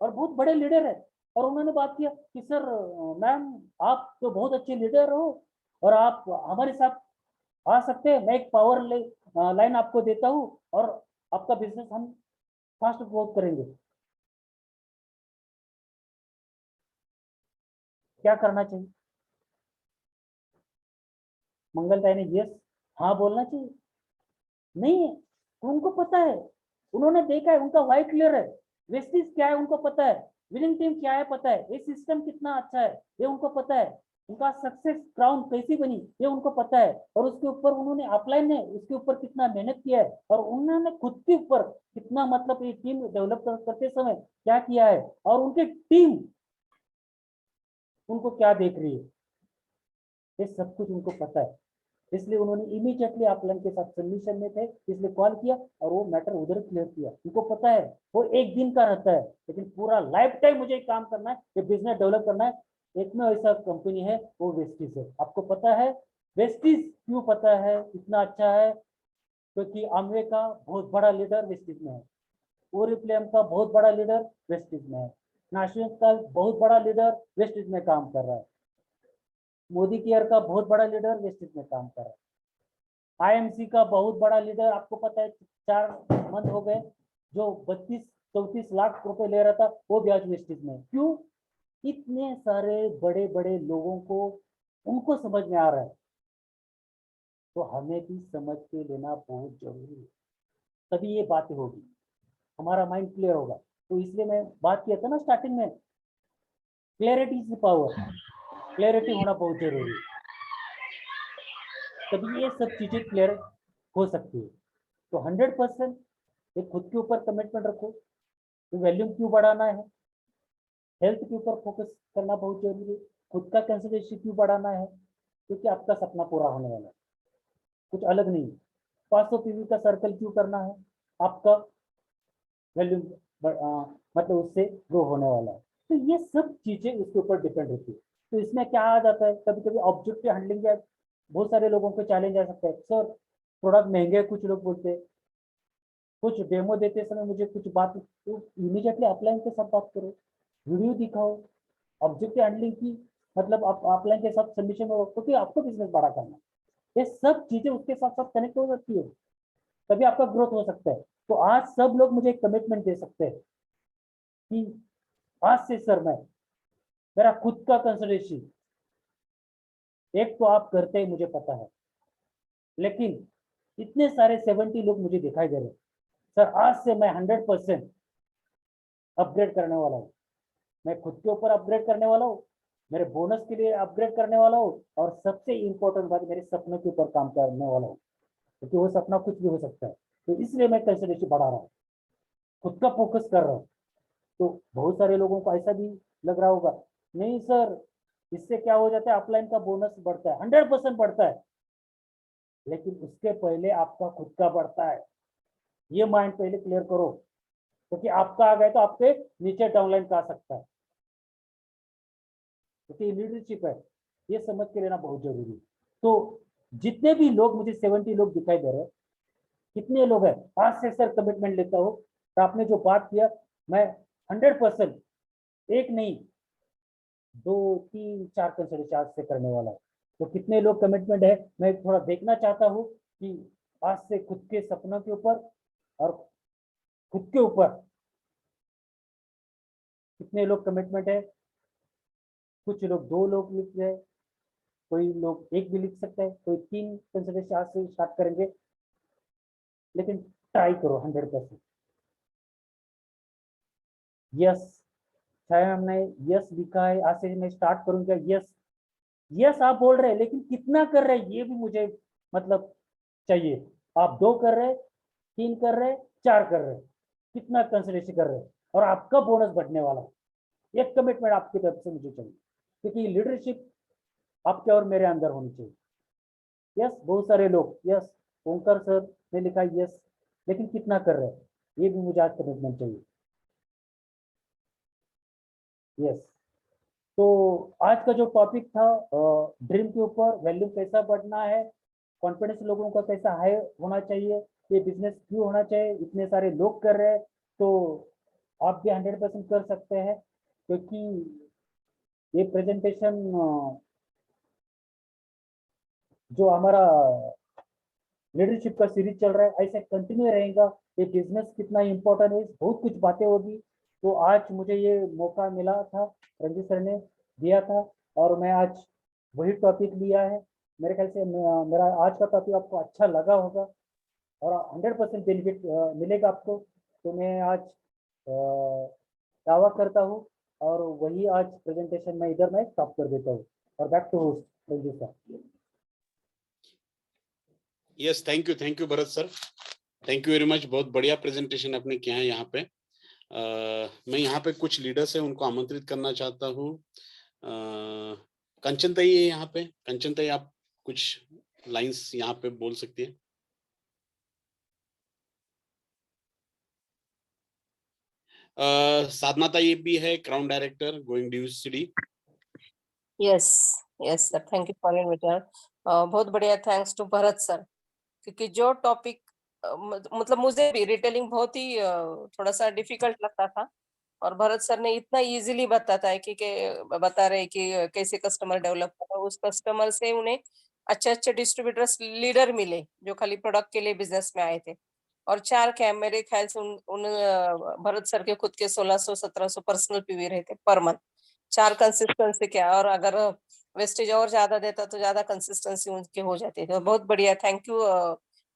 और बहुत बड़े लीडर है, और उन्होंने बात किया कि सर मैम आप तो बहुत अच्छे लीडर हो और आप हमारे साथ आ सकते हैं, मैं एक पावर लाइन आपको देता हूँ और आपका बिजनेस हम फास्ट ग्रोथ करेंगे। क्या करना चाहिए? मंगलताई ने यस हाँ बोलना चाहिए? नहीं, उनको पता है, उन्होंने देखा है, उनका वाइट क्लियर है, वेस्टिज क्या है उनको पता है, विनिंग टीम क्या है पता है, ये सिस्टम कितना अच्छा है ये उनको पता है, उनका सक्सेस क्राउन कैसी बनी ये उनको पता है, और उसके ऊपर उन्होंने अपलाइन ने उसके ऊपर कितना मेहनत किया है, और उन्होंने खुद के ऊपर कितना मतलब ये टीम डेवलप करते समय क्या किया है, और उनकी टीम उनको क्या देख रही है, ये सब कुछ उनको पता है। इसलिए उन्होंने इमीडिएटली अपलाइन के साथ सबमिशन में थे, इसलिए कॉल किया और वो मैटर उधर क्लियर किया। उनको पता है वो एक दिन का रहता है, लेकिन पूरा लाइफ टाइम मुझे काम करना है, ये बिजनेस डेवलप करना है। एक में ऐसा कंपनी है वो वेस्टिज है। आपको पता है वेस्टिज क्यों पता है इतना अच्छा है? क्योंकि अमवे का बहुत बड़ा लीडर वेस्टिज में है, ओरिफ्लेम का बहुत बड़ा लीडर वेस्टिज में है, नाशिक का बहुत बड़ा लीडर वेस्टिज में काम कर रहा है, मोदी केयर का बहुत बड़ा लीडर वेस्टिज में काम कर रहा है, आईएमसी का बहुत बड़ा लीडर आपको पता है 4 मंथ हो गए जो 32-34 लाख रुपए ले रहा था, वो भी आज वेस्टिज में। क्यों? इतने सारे बड़े बड़े लोगों को उनको समझ में आ रहा है, तो हमें भी समझ के लेना बहुत जरूरी है, तभी ये बातें होगी, हमारा माइंड क्लियर होगा। तो इसलिए मैं बात किया था ना स्टार्टिंग में, क्लैरिटी इज पावर, क्लैरिटी होना बहुत जरूरी है, तभी ये सब चीजें क्लियर हो सकती है। तो 100% एक खुद के ऊपर कमिटमेंट रखो, तो वैल्यूम क्यों बढ़ाना है, हेल्थ के ऊपर फोकस करना बहुत जरूरी है, खुद का कंसिडरेशन क्यों बढ़ाना है, क्योंकि आपका सपना पूरा होने वाला है, कुछ अलग नहीं। 500 पीवी का सर्कल क्यों करना है, आपका वैल्यूम मतलब उससे ग्रो होने वाला है। तो ये सब चीजें उसके ऊपर डिपेंड होती है। तो इसमें क्या आ जाता है, कभी कभी ऑब्जेक्टिव हैंडलिंग का बहुत सारे लोगों को चैलेंज आ सकता है, सर प्रोडक्ट महंगे हैं, कुछ लोग बोलते हैं, कुछ डेमो देते समय मुझे कुछ बात, तो इमीडिएटली अपलाइन के साथ बात करो, वीडियो दिखाओ, ऑब्जेक्टिव हैंडलिंग की मतलब आप अपलाइन के साथ सबमिशन में, क्योंकि आपको बिजनेस बड़ा करना है, ये सब चीजें उसके साथ साथ कनेक्ट हो जाती है, तभी आपका ग्रोथ हो सकता है। तो आज सब लोग मुझे एक कमिटमेंट दे सकते हैं कि आज से सर मैं मेरा खुद का कंसल्टेशन, एक तो आप करते हैं मुझे पता है, लेकिन इतने सारे 70 लोग मुझे दिखाई दे रहे हैं, सर आज से मैं 100% अपग्रेड करने वाला हूँ, मैं खुद के ऊपर अपग्रेड करने वाला हूँ, मेरे बोनस के लिए अपग्रेड करने वाला हूँ, और सबसे इंपॉर्टेंट बात मेरे सपनों के ऊपर काम करने वाला हूँ, क्योंकि वो सपना कुछ भी हो सकता है। तो इसलिए मैं कंसल्टेशन बढ़ा रहा हूँ, खुद का फोकस कर रहा हूँ। तो बहुत सारे लोगों को ऐसा भी लग रहा होगा, नहीं सर इससे क्या हो जाता है, अपलाइन का बोनस बढ़ता है, 100% बढ़ता है, लेकिन उसके पहले आपका खुद का बढ़ता है, ये माइंड पहले क्लियर करो, क्योंकि आपका आ गया तो आपके नीचे डाउनलाइन का आ सकता है, क्योंकि लीडरशिप है, ये समझ के लेना बहुत जरूरी है। तो जितने भी लोग मुझे 70 लोग दिखाई दे रहे हैं, कितने लोग हैं आज से सर कमिटमेंट लेता हूँ, तो आपने जो बात किया मैं 100% एक नहीं 2-3-4 कंसल्टेशन आज से करने वाला है, तो कितने लोग कमिटमेंट है, मैं थोड़ा देखना चाहता हूँ कि आज से खुद के सपनों के ऊपर और खुद के ऊपर कितने लोग कमिटमेंट है। कुछ लोग 2 लोग लिख रहे, कोई लोग 1 भी लिख सकता है, कोई 3 कंसिडरेशन आज से स्टार्ट करेंगे, लेकिन ट्राई करो 100%। यस, चाहे हमने यस लिखा है, आज से मैं स्टार्ट करूंगा, यस यस आप बोल रहे हैं, लेकिन कितना कर रहे हैं ये भी मुझे मतलब चाहिए। आप 2 कर रहे, 3 कर रहे, 4 कर रहे, कितना कंसिडरेशन कर रहे, और आपका बोनस बढ़ने वाला है। एक कमिटमेंट आपकी तरफ से मुझे चाहिए, क्योंकि लीडरशिप आपके और मेरे अंदर होनी चाहिए। यस, बहुत सारे लोग यस, ओंकार सर ने लिखा यस, लेकिन कितना कर रहे हैं ये भी मुझे आज कमिटमेंट चाहिए। यस, तो आज का जो टॉपिक था ड्रीम के ऊपर, वैल्यू कैसा बढ़ना है, कॉन्फिडेंस लोगों का कैसा हाई होना चाहिए, ये बिजनेस क्यों होना चाहिए, इतने सारे लोग कर रहे हैं, तो आप भी 100% कर सकते हैं, क्योंकि ये प्रेजेंटेशन जो हमारा लीडरशिप का सीरीज चल रहा है ऐसे कंटिन्यू रहेगा। ये बिजनेस कितना इम्पोर्टेंट है, बहुत कुछ बातें होगी। तो आज मुझे ये मौका मिला था, रंजीत सर ने दिया था, और मैं आज वही टॉपिक लिया है। मेरे ख्याल से मेरा आज का टॉपिक आपको अच्छा लगा होगा और 100% बेनिफिट मिलेगा आपको। तो मैं आज दावा करता हूँ, और वही आज प्रेजेंटेशन में इधर मैं स्टॉप कर देता हूँ, और back to host Ranjit sir. Yes, thank you Bharat sir, thank you very much. बहुत बढ़िया प्रेजेंटेशन आपने किया है यहाँ पे। मैं यहाँ पे कुछ लीडर्स हैं उनको आमंत्रित करना चाहता हूँ। कंचन ताई है यहाँ पे, कंचन ताई आप कुछ लाइंस यहाँ पे बोल सकती है। साधना ताई भी है, क्राउन डायरेक्टर गोइंग ड्यूसिटी। Yes yes sir, thank you for invitation. बहुत बढ़िया, थैंक्स टू भरत सर, क्योंकि जो टॉपिक मतलब मुझे भी रिटेलिंग बहुत ही थोड़ा सा डिफिकल्ट लगता था, और भरत सर ने इतना इजीली बताता है कि बता रहे कि कैसे कस्टमर डेवलप करो, उस कस्टमर से उन्हें अच्छे डिस्ट्रीब्यूटर्स लीडर मिले जो खाली प्रोडक्ट के लिए बिजनेस में आए थे। और 4 कैम मेरे ख्याल से उन भरत सर के खुद के 1600-1700 पर्सनल पीवी रहते पर मंथ। 4 कंसिस्टेंसी क्या, और अगर वेस्टेज और ज्यादा देता तो ज्यादा कंसिस्टेंसी उनकी हो जाती है। तो बहुत बढ़िया, thank you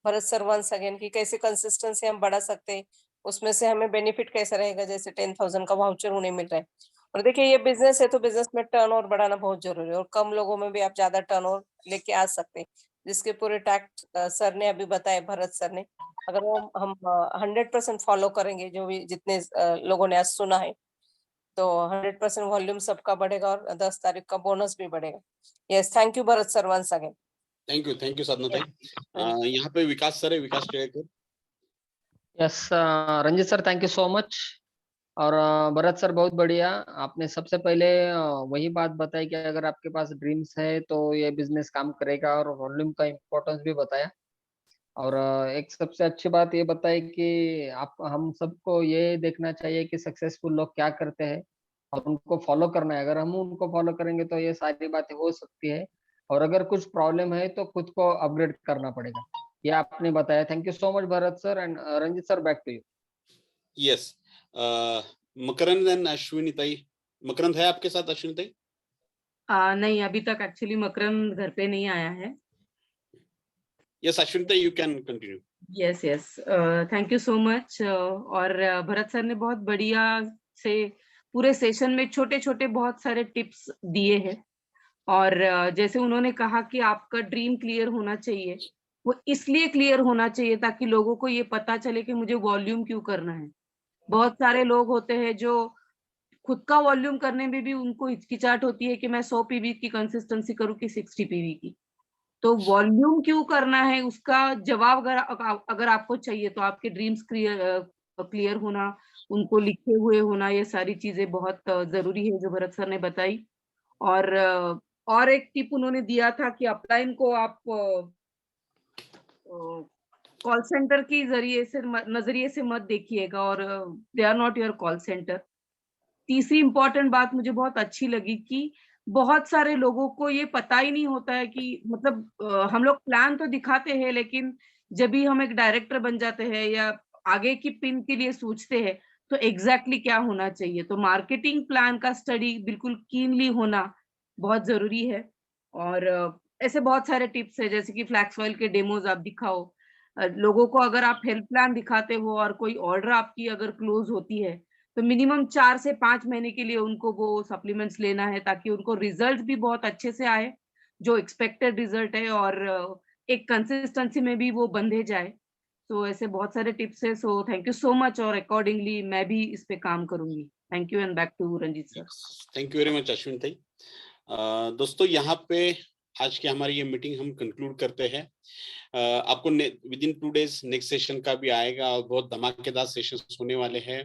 Bharat sir once again, कि कैसे कंसिस्टेंसी हम बढ़ा सकते हैं, उसमें से हमें बेनिफिट कैसा रहेगा, जैसे 10,000 का वाउचर उन्हें मिल रहा है। और देखिए ये बिजनेस है, तो बिजनेस में टर्नओवर बढ़ाना बहुत जरूरी है, और कम लोगों में भी आप ज्यादा टर्नओवर लेके आ सकते हैं, जिसके पूरे टैक्ट सर ने अभी बताए, भरत सर ने। अगर वो हम 100% फॉलो करेंगे, जो भी जितने लोगों ने आज सुना है, तो 100% वॉल्यूम सबका बढ़ेगा, और 10 तारीख का बोनस भी बढ़ेगा। Yes, thank you Bharat sir once again. Thank you Sadhana Tai. यहाँ पे विकास सर है, Vikas Tilekar. Yes Ranjit sir, thank you so much. और भरत सर बहुत बढ़िया, आपने सबसे पहले वही बात बताई कि अगर आपके पास ड्रीम्स है तो ये बिजनेस काम करेगा, और वॉल्यूम का इम्पोर्टेंस भी बताया। और एक सबसे अच्छी बात ये बताई कि आप हम सबको ये देखना चाहिए कि सक्सेसफुल लोग क्या करते हैं और उनको फॉलो करना है। अगर हम उनको फॉलो करेंगे तो ये सारी बातें हो सकती है, और अगर कुछ प्रॉब्लम है तो खुद को अपग्रेड करना पड़ेगा, ये आपने बताया। Thank you so much Bharat sir. And Ranjit sir, back to you. Yes, Makarand and Ashwini ताई। मकरंद है आपके साथ, अश्विनी ताई? नहीं, अभी तक एक्चुअली मकरंद घर पे नहीं आया है। यस अश्विनी ताई, you can continue. Yes yes, thank you so much. और भरत सर ने बहुत बढ़िया से पूरे सेशन में छोटे छोटे बहुत सारे टिप्स दिए हैं, और जैसे उन्होंने कहा कि आपका ड्रीम क्लियर होना चाहिए, वो इसलिए क्लियर होना चाहिए ताकि लोगों को ये पता चले कि मुझे वॉल्यूम क्यों करना है। बहुत सारे लोग होते हैं जो खुद का वॉल्यूम करने में भी उनको हिचकिचाहट होती है कि मैं 100 पीवी की कंसिस्टेंसी करूं कि 60 पीवी की। तो वॉल्यूम क्यों करना है उसका जवाब अगर आपको चाहिए, तो आपके ड्रीम्स क्लियर होना, उनको लिखे हुए होना, ये सारी चीजें बहुत जरूरी है जो भरत सर ने बताई। और एक टिप उन्होंने दिया था कि अपलाइन को आप कॉल सेंटर की नजरिए से मत देखिएगा, और they are not your call centre. तीसरी इंपॉर्टेंट बात मुझे बहुत अच्छी लगी कि बहुत सारे लोगों को ये पता ही नहीं होता है कि मतलब हम लोग प्लान तो दिखाते हैं, लेकिन जब भी हम एक डायरेक्टर बन जाते हैं या आगे की पिन के लिए सोचते हैं, तो एग्जैक्टली क्या होना चाहिए। तो मार्केटिंग प्लान का स्टडी बिल्कुल कीनली होना बहुत जरूरी है। और ऐसे बहुत सारे टिप्स है, जैसे कि फ्लैक्स ऑयल के डेमोज आप दिखाओ। लोगों को अगर आप हेल्थ प्लान दिखाते हो और कोई ऑर्डर आपकी अगर क्लोज होती है, तो मिनिमम 4 से 5 महीने के लिए उनको वो सप्लीमेंट्स लेना है, ताकि उनको रिजल्ट भी बहुत अच्छे से आए, जो एक्सपेक्टेड रिजल्ट है, और एक कंसिस्टेंसी में भी वो बंधे जाए। तो ऐसे बहुत सारे टिप्स है। So thank you so much, और अकॉर्डिंगली मैं भी इस पे काम करूंगी। Thank you, and back to Ranjit sir. Thank you very much Ashwin भाई। दोस्तों यहाँ पे आज की हमारी ये मीटिंग हम कंक्लूड करते हैं। आपको with in 2 days next session का भी आएगा और बहुत धमाकेदार सेशंस होने वाले हैं।